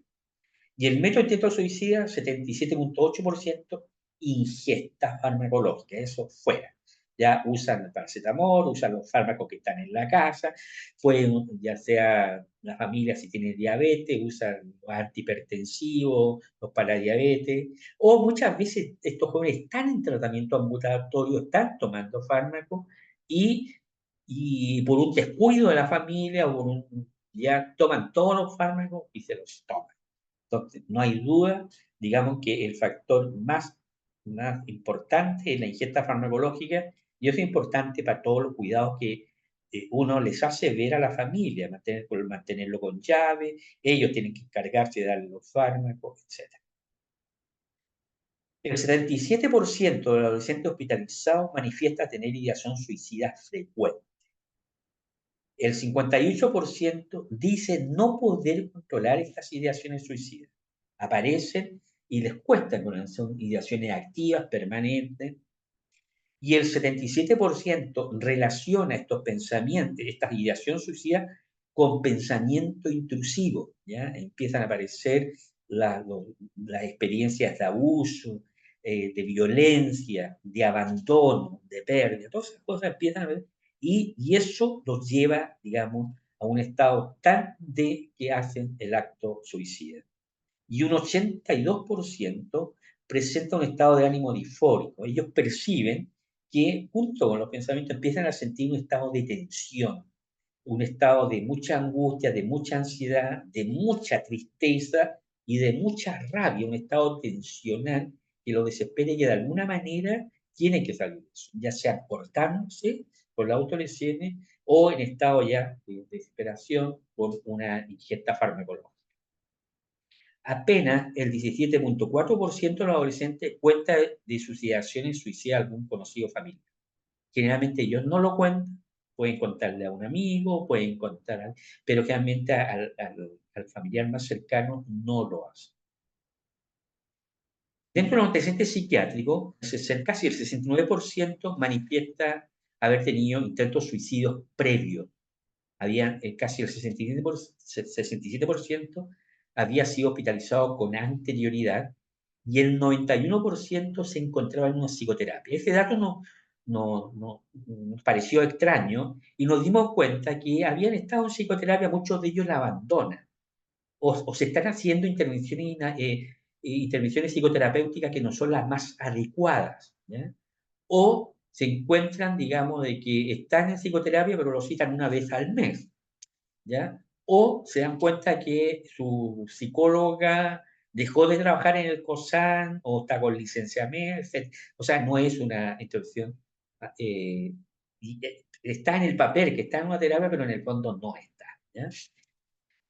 Y el método de intento suicida, 77,8% ingesta farmacológica, eso fuera. Ya usan el paracetamol, usan los fármacos que están en la casa, pueden, ya sea la familia si tiene diabetes, usan los antihipertensivos, los paradiabetes, o muchas veces estos jóvenes están en tratamiento ambulatorio, están tomando fármacos y, y por un descuido de la familia ya toman todos los fármacos y se los toman. Entonces, no hay duda, digamos, que el factor más importante es la ingesta farmacológica y eso es importante para todos los cuidados que uno les hace ver a la familia, mantenerlo con llave, ellos tienen que encargarse de darle los fármacos, etc. El 77% de los adolescentes hospitalizados manifiesta tener ideación suicida frecuente. El 58% dice no poder controlar estas ideaciones suicidas. Aparecen y les cuesta, son ideaciones activas, permanentes, y el 77% relaciona estos pensamientos, esta ideación suicida, con pensamiento intrusivo, ¿ya? Empiezan a aparecer las experiencias de abuso, de violencia, de abandono, de pérdida, todas esas cosas empiezan a ver, y eso los lleva, digamos, a un estado tan de que hacen el acto suicida. Y un 82% presenta un estado de ánimo disfórico. Ellos perciben que junto con los pensamientos empiezan a sentir un estado de tensión, un estado de mucha angustia, de mucha ansiedad, de mucha tristeza y de mucha rabia, un estado tensional que lo desespera y que de alguna manera tienen que salir de eso, ya sea cortándose por la autolesiones o en estado ya de desesperación por una ingesta farmacológica. Apenas el 17,4% de los adolescentes cuenta de sus ideaciones suicidas a algún conocido familiar. Generalmente ellos no lo cuentan, pueden contarle a un amigo, pueden contar, pero generalmente al familiar más cercano no lo hace. Dentro de los antecedentes psiquiátricos, casi el 69% manifiesta haber tenido intentos suicidios previos. Había casi el 67% había sido hospitalizado con anterioridad y el 91% se encontraba en una psicoterapia. Ese dato nos pareció extraño y nos dimos cuenta que habían estado en psicoterapia, muchos de ellos la abandonan o se están haciendo intervenciones psicoterapéuticas que no son las más adecuadas, ¿ya? O se encuentran, digamos, de que están en psicoterapia, pero lo citan una vez al mes, ¿ya? O se dan cuenta que su psicóloga dejó de trabajar en el COSAN o está con licenciamiento, etc. O sea, no es una intervención, está en el papel que está en una terapia, pero en el fondo no está, ¿ya?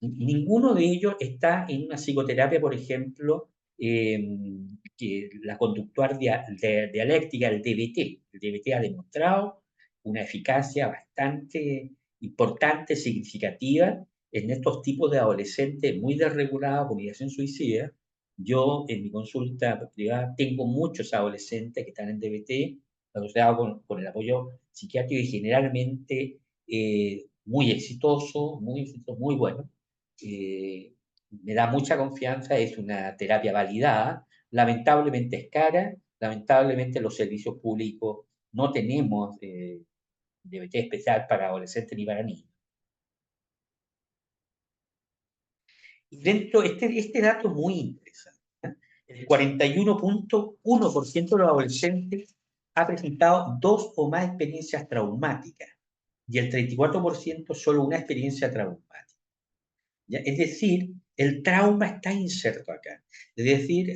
Ninguno de ellos está en una psicoterapia, por ejemplo, que la conductual dialéctica, el DBT. El DBT ha demostrado una eficacia bastante importante, significativa, en estos tipos de adolescentes muy desregulados con ideación suicida, yo en mi consulta privada tengo muchos adolescentes que están en DBT, asociados con el apoyo psiquiátrico y generalmente muy exitoso, muy bueno. Eh, Me da mucha confianza, es una terapia validada, lamentablemente es cara, lamentablemente los servicios públicos no tenemos DBT especial para adolescentes ni para niños. Y este dato es muy interesante. ¿Eh? El 41.1% de los adolescentes ha presentado dos o más experiencias traumáticas y el 34% solo una experiencia traumática. ¿Ya? Es decir, el trauma está inserto acá. Es decir,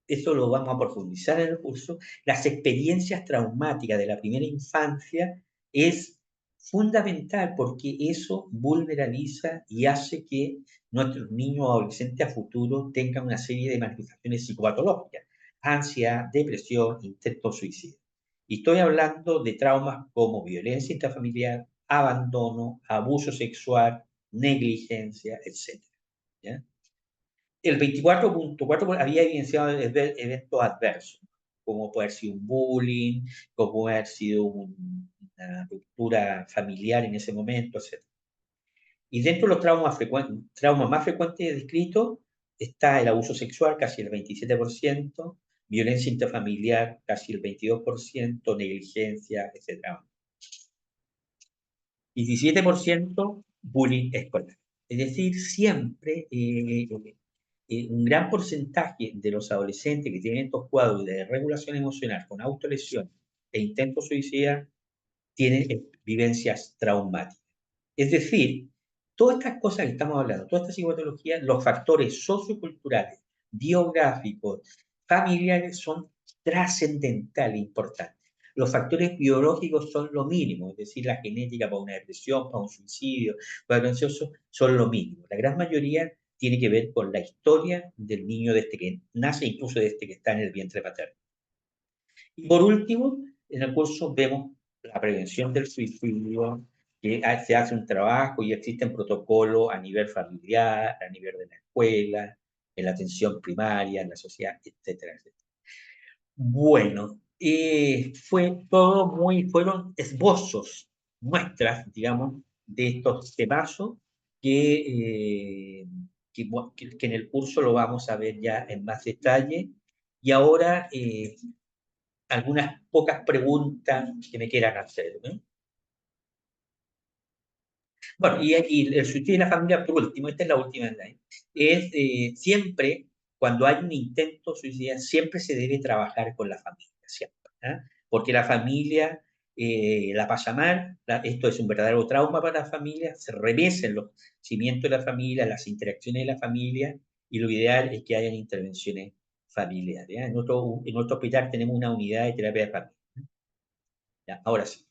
eso lo vamos a profundizar en el curso, las experiencias traumáticas de la primera infancia es fundamental porque eso vulnerabiliza y hace que nuestros niños o adolescentes a futuro tengan una serie de manifestaciones psicopatológicas, ansiedad, depresión, intento suicidio. Y estoy hablando de traumas como violencia intrafamiliar, abandono, abuso sexual, negligencia, etcétera. ¿Ya? El 24.4 había evidenciado eventos adversos, como puede haber sido un bullying, como puede haber sido una ruptura familiar en ese momento, etc. Y dentro de los traumas más frecuentes descritos está el abuso sexual, casi el 27%, violencia intrafamiliar, casi el 22%, negligencia, etc. 17% bullying escolar. Es decir, siempre un gran porcentaje de los adolescentes que tienen estos cuadros de regulación emocional con autolesión e intento suicida tienen vivencias traumáticas. Es decir, todas estas cosas que estamos hablando, toda esta psicopatología, los factores socioculturales, biográficos, familiares son trascendentales, importantes. Los factores biológicos son lo mínimo, es decir, la genética para una depresión, para un suicidio, para un ansioso, son lo mínimo. La gran mayoría tiene que ver con la historia del niño desde que nace, incluso desde que está en el vientre paterno. Y por último, en el curso vemos la prevención del suicidio, que se hace un trabajo y existen protocolos a nivel familiar, a nivel de la escuela, en la atención primaria, en la sociedad, etcétera, etcétera. Bueno, fueron esbozos, muestras, digamos, de estos temazos que en el curso lo vamos a ver ya en más detalle. Y ahora algunas pocas preguntas que me quieran hacer, ¿no? Bueno, y el suicidio en la familia, por último, esta es la última slide, es siempre, cuando hay un intento suicida, siempre se debe trabajar con la familia, siempre, ¿ah? Porque la familia la pasa mal, esto es un verdadero trauma para la familia, se remecen los cimientos de la familia, las interacciones de la familia, y lo ideal es que hayan intervenciones familiares. ¿Ya? En nuestro hospital tenemos una unidad de terapia de familia. ¿Ya? Ahora sí.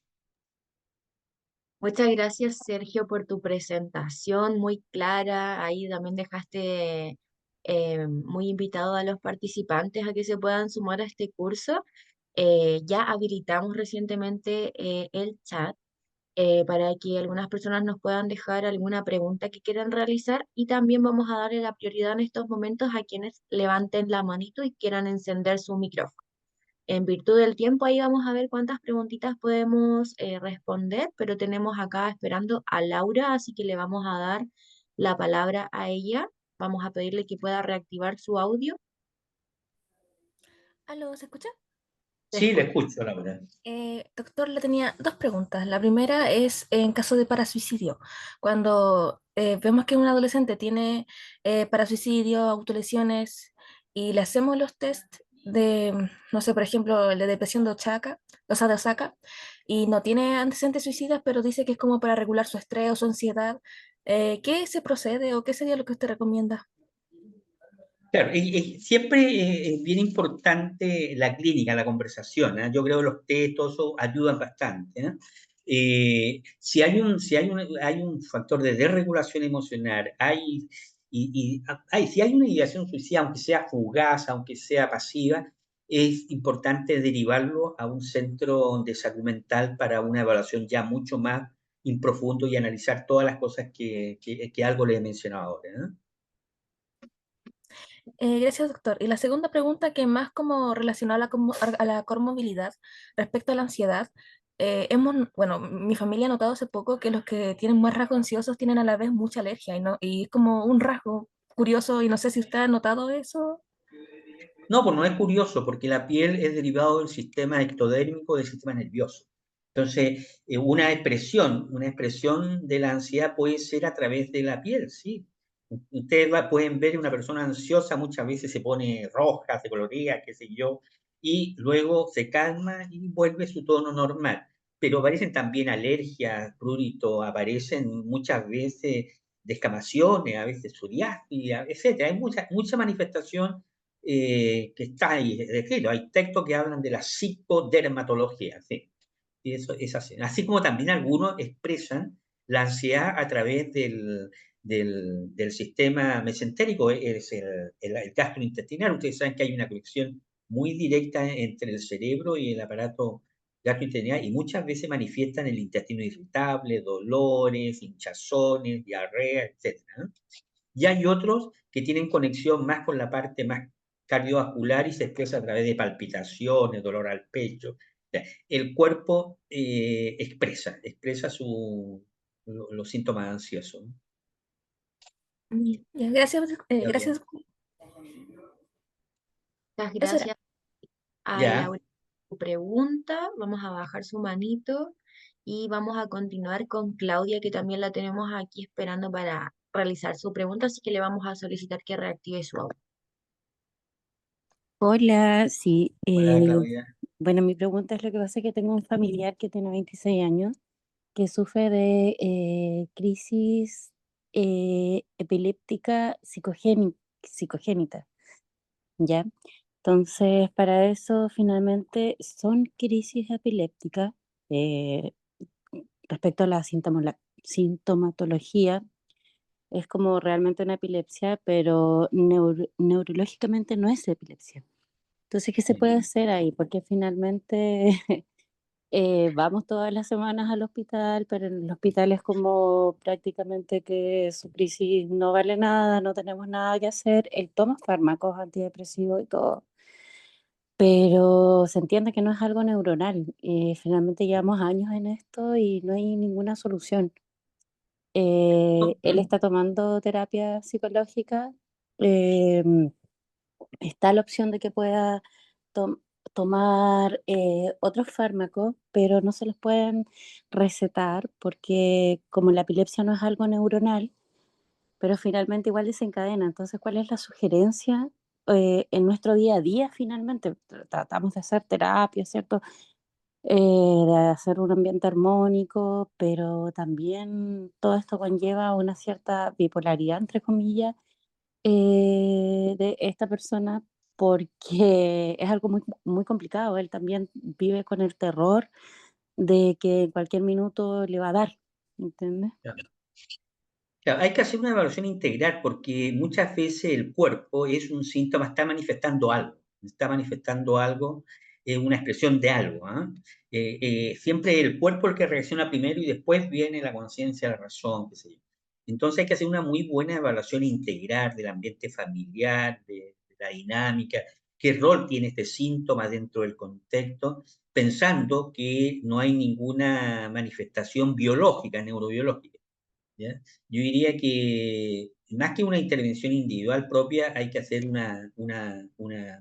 Muchas gracias, Sergio, por tu presentación muy clara. Ahí también dejaste muy invitado a los participantes a que se puedan sumar a este curso. Ya habilitamos recientemente el chat para que algunas personas nos puedan dejar alguna pregunta que quieran realizar y también vamos a darle la prioridad en estos momentos a quienes levanten la manito y quieran encender su micrófono. En virtud del tiempo, ahí vamos a ver cuántas preguntitas podemos responder, pero tenemos acá esperando a Laura, así que le vamos a dar la palabra a ella. Vamos a pedirle que pueda reactivar su audio. ¿Aló, se escucha? Se Sí, le escucha. escucho, Laura. Doctor, le tenía dos preguntas. La primera es en caso de parasuicidio. Cuando vemos que un adolescente tiene parasuicidio, autolesiones y le hacemos los test de, no sé, por ejemplo, el de depresión de Osaka, de Osaka, y no tiene antecedentes suicidas, pero dice que es como para regular su estrés o su ansiedad, ¿qué se procede o qué sería lo que usted recomienda? Claro, y siempre es bien importante la clínica, la conversación, ¿eh? Yo creo que los test, todo eso ayudan bastante, ¿eh? Si hay un factor de desregulación emocional, si hay una ideación suicida, aunque sea fugaz, aunque sea pasiva, es importante derivarlo a un centro de salud mental para una evaluación ya mucho más en profundo y analizar todas las cosas que algo le he mencionado ahora, ¿no? Gracias, doctor. Y la segunda pregunta, que más como relacionada a a la comorbilidad respecto a la ansiedad, bueno, mi familia ha notado hace poco que los que tienen más rasgos ansiosos tienen a la vez mucha alergia, y es como un rasgo curioso, y no sé si usted ha notado eso. No, pues no es curioso, porque la piel es derivado del sistema ectodérmico del sistema nervioso. Entonces, una expresión de la ansiedad puede ser a través de la piel, ¿sí? Ustedes pueden ver una persona ansiosa, muchas veces se pone roja, se colorea, qué sé yo, y luego se calma y vuelve a su tono normal. Pero aparecen también alergias, prurito, aparecen muchas veces descamaciones, a veces psoriasis, etcétera. Hay mucha manifestación que está ahí descrito. Hay textos que hablan de la psicodermatología, ¿sí? Y eso es así. Así como también algunos expresan la ansiedad a través del sistema mesentérico, es el gastrointestinal. Ustedes saben que hay una conexión muy directa entre el cerebro y el aparato gastrointestinal y muchas veces manifiestan el intestino irritable, dolores, hinchazones, diarrea, etcétera, ¿no? Y hay otros que tienen conexión más con la parte más cardiovascular y se expresa a través de palpitaciones, dolor al pecho. O sea, el cuerpo expresa los síntomas ansiosos, ¿no? Ya, gracias, Claudia. gracias. Muchas Eso era. gracias a Ya, Laura por su pregunta. Vamos a bajar su manito y vamos a continuar con Claudia, que también la tenemos aquí esperando para realizar su pregunta, así que le vamos a solicitar que reactive su audio. Hola, sí. hola Claudia. Bueno, mi pregunta es lo que pasa es que tengo un familiar que tiene 26 años que sufre de crisis epiléptica psicogénita, ¿ya? Entonces, para eso finalmente son crisis epilépticas. eh, Respecto a la sintomatología, es como realmente una epilepsia, pero neurológicamente no es epilepsia. Entonces, ¿qué se puede hacer ahí? Porque finalmente vamos todas las semanas al hospital, pero en el hospital es como prácticamente que su crisis no vale nada, no tenemos nada que hacer. Él toma fármacos antidepresivos y todo, pero se entiende que no es algo neuronal. Finalmente llevamos años en esto y no hay ninguna solución. Él está tomando terapia psicológica. em, Está la opción de que pueda tom- tomar otros fármacos, pero no se los pueden recetar porque como la epilepsia no es algo neuronal, pero finalmente igual desencadena. Entonces, ¿cuál es la sugerencia en nuestro día a día finalmente? Tratamos de hacer terapia, ¿cierto? De hacer un ambiente armónico, pero también todo esto conlleva una cierta bipolaridad, entre comillas, de esta persona porque es algo muy, muy complicado. Él también vive con el terror de que en cualquier minuto le va a dar, ¿entiendes? Claro, hay que hacer una evaluación integral porque muchas veces el cuerpo es un síntoma, está manifestando algo, una expresión de algo, ¿ah? Siempre el cuerpo es el que reacciona primero y después viene la conciencia, la razón, qué sé yo. Entonces hay que hacer una muy buena evaluación integral del ambiente familiar, de la dinámica, qué rol tiene este síntoma dentro del contexto, pensando que no hay ninguna manifestación biológica, neurobiológica. ¿Ya? Yo diría que más que una intervención individual propia, hay que hacer una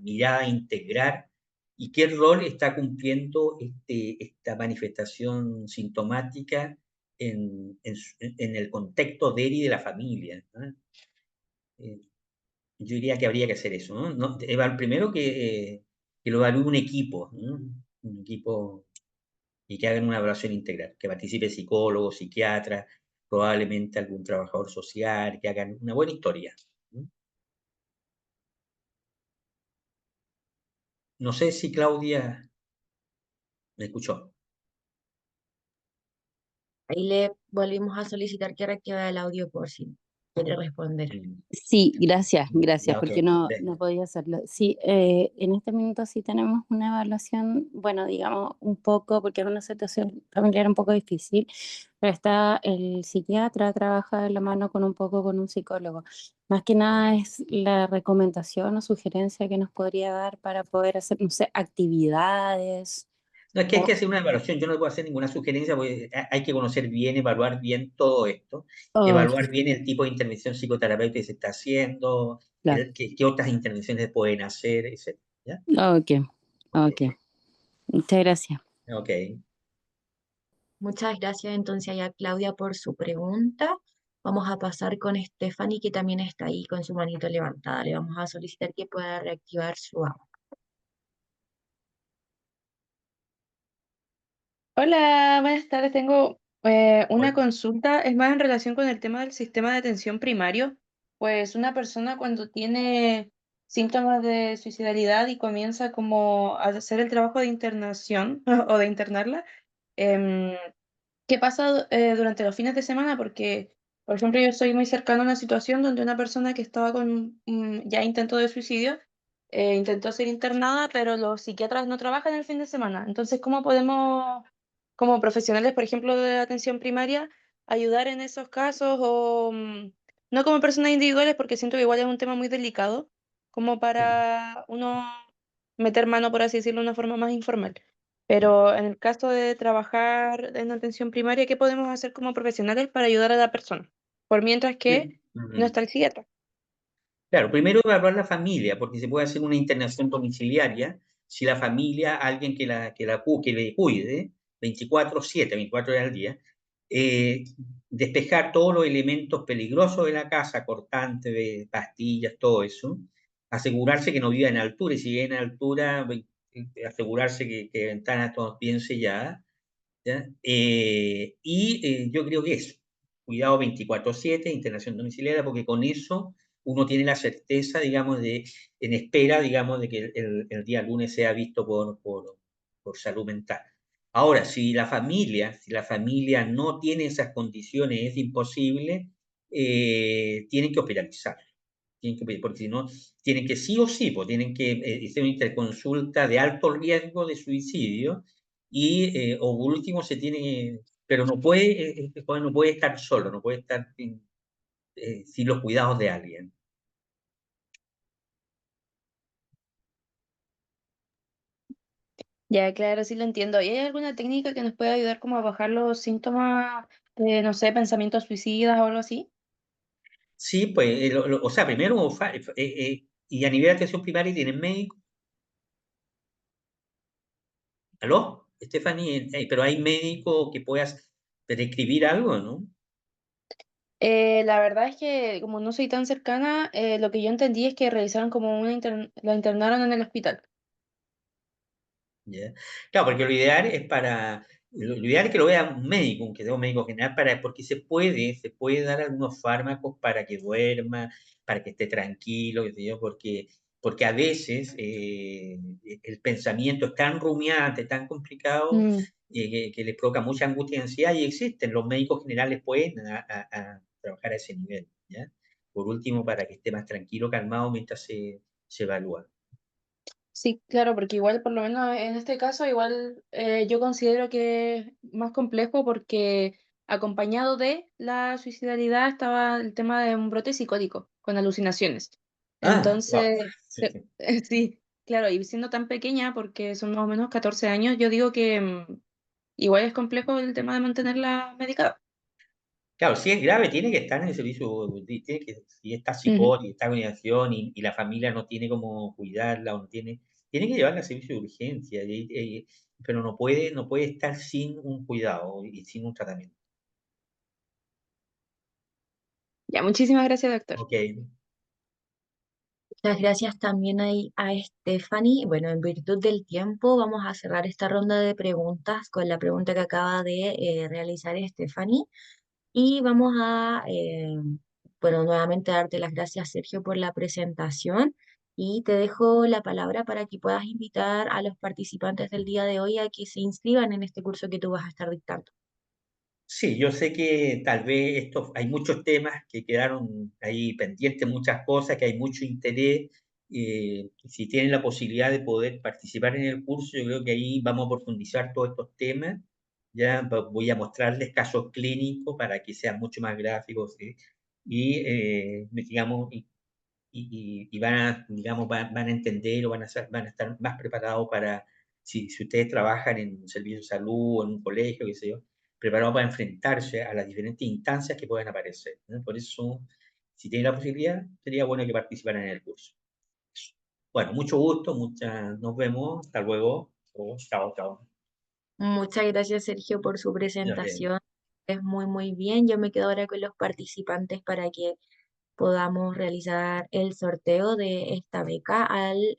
mirada integral y qué rol está cumpliendo esta manifestación sintomática en el contexto de él y de la familia, ¿no? Eh, yo diría que habría que hacer eso, ¿no? Primero que lo evalúe un equipo, ¿no? Un equipo y que hagan una evaluación integral, que participe psicólogos, psiquiatras, probablemente algún trabajador social, que hagan una buena historia. No sé si Claudia me escuchó. Ahí le volvimos a solicitar que reactive el audio por sí. quiere responder. Sí, gracias, Ya, ok, porque no venga. podía hacerlo. Sí, en este minuto sí tenemos una evaluación, bueno, digamos un poco, porque es una situación familiar un poco difícil, pero está el psiquiatra, trabaja de la mano con un poco con un psicólogo. Más que nada es la recomendación o sugerencia que nos podría dar para poder hacer, no sé, actividades. No, es que hay O, que hacer una evaluación. Yo no puedo hacer ninguna sugerencia porque hay que conocer bien, evaluar bien todo esto, o- evaluar bien el tipo de intervención psicoterapéutica que se está haciendo, claro, qué otras intervenciones pueden hacer, etc. ¿Ya? ok, Ok, ok, muchas gracias. ok. Muchas gracias entonces a Claudia por su pregunta. Vamos a pasar con Stephanie, que también está ahí con su manito levantada. Le vamos a solicitar que pueda reactivar su audio. Hola, buenas tardes. Tengo una Hola. consulta, es más en relación con el tema del sistema de atención primario. Pues una persona cuando tiene síntomas de suicidalidad y comienza como a hacer el trabajo de internación o de internarla, em, ¿qué pasa durante los fines de semana? Porque, por ejemplo, yo estoy muy cercano a una situación donde una persona que estaba con ya intento de suicidio intentó ser internada, pero los psiquiatras no trabajan el fin de semana. Entonces, ¿cómo podemos, como profesionales, por ejemplo, de atención primaria, ayudar en esos casos o no como personas individuales, porque siento que igual es un tema muy delicado, como para uno meter mano, por así decirlo, de una forma más informal? Pero en el caso de trabajar en atención primaria, ¿qué podemos hacer como profesionales para ayudar a la persona? Por mientras que Sí. no Ujú. está el psiquiatra. Claro, primero evaluar la familia, porque se puede hacer una internación domiciliaria si la familia, alguien que le cuide 24/7, 24 horas al día, eh, despejar todos los elementos peligrosos de la casa, cortantes, de pastillas, todo eso, asegurarse que no viva en altura, y si vive en altura, asegurarse que ventanas todas bien selladas, ¿ya? Yo creo que eso, cuidado 24/7, internación domiciliaria, porque con eso uno tiene la certeza, digamos, en espera, digamos, de que el día lunes sea visto por salud mental. Ahora, si la familia no tiene esas condiciones, es imposible, tienen que hospitalizar. Porque si no, tienen que sí o sí, pues tienen que hacer una interconsulta de alto riesgo de suicidio o por último pero no puede estar solo, no puede estar sin los cuidados de alguien. Ya, claro, sí lo entiendo. ¿Y hay alguna técnica que nos pueda ayudar como a bajar los síntomas de, no sé, pensamientos suicidas o algo así? Sí, pues, o sea, primero, y a nivel de atención primaria tienen médico. ¿Aló? Stephanie, pero hay médico que puedas prescribir algo, ¿no? La verdad es que como no soy tan cercana, lo que yo entendí es que realizaron como la internaron en el hospital. ¿Ya? Claro, porque lo ideal es que lo vea un médico, aunque sea un médico general, porque se puede dar algunos fármacos para que duerma, para que esté tranquilo, qué sé yo, porque a veces el pensamiento es tan rumiante, tan complicado, Mm. que le provoca mucha angustia y ansiedad, y existen, los médicos generales pueden a trabajar a ese nivel, ¿ya? Por último, para que esté más tranquilo, calmado mientras se evalúa. Sí, claro, porque igual, por lo menos en este caso, igual yo considero que es más complejo porque acompañado de la suicidalidad estaba el tema de un brote psicótico con alucinaciones. Ah, wow. Entonces, sí, claro, y siendo tan pequeña, porque son más o menos 14 años, yo digo que igual es complejo el tema de mantenerla medicada. Claro, si es grave, tiene que estar en el servicio, si está Ujú. psicótica, está en organización y la familia no tiene cómo cuidarla o tiene que llevarla al servicio de urgencia, pero no puede estar sin un cuidado y sin un tratamiento. Ya, muchísimas gracias, doctor. Ok. Muchas gracias también ahí a Stephanie. Bueno, en virtud del tiempo, vamos a cerrar esta ronda de preguntas con la pregunta que acaba de realizar Stephanie. Y vamos a, bueno, nuevamente darte las gracias, Sergio, por la presentación. Y te dejo la palabra para que puedas invitar a los participantes del día de hoy a que se inscriban en este curso que tú vas a estar dictando. Sí, yo sé que tal vez hay muchos temas que quedaron ahí pendientes, muchas cosas, que hay mucho interés. Si tienen la posibilidad de poder participar en el curso, yo creo que ahí vamos a profundizar todos estos temas. Ya voy a mostrarles casos clínicos para que sean mucho más gráficos, ¿sí? Y, digamos, y van a, digamos, van a entender o van a estar más preparados para, si ustedes trabajan en un servicio de salud o en un colegio, qué sé yo, preparados para enfrentarse a las diferentes instancias que pueden aparecer, ¿no? Por eso, si tienen la posibilidad, sería bueno que participaran en el curso. Bueno, mucho gusto, nos vemos, hasta luego. Chao, chao. Muchas gracias, Sergio, por su Nos vemos. presentación. Es muy, muy bien. Yo me quedo ahora con los participantes para que podamos realizar el sorteo de esta beca al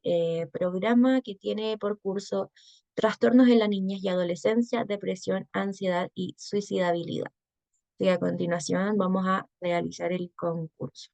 programa que tiene por curso Trastornos en la niñez y adolescencia, depresión, ansiedad y suicidabilidad. Y a continuación vamos a realizar el concurso.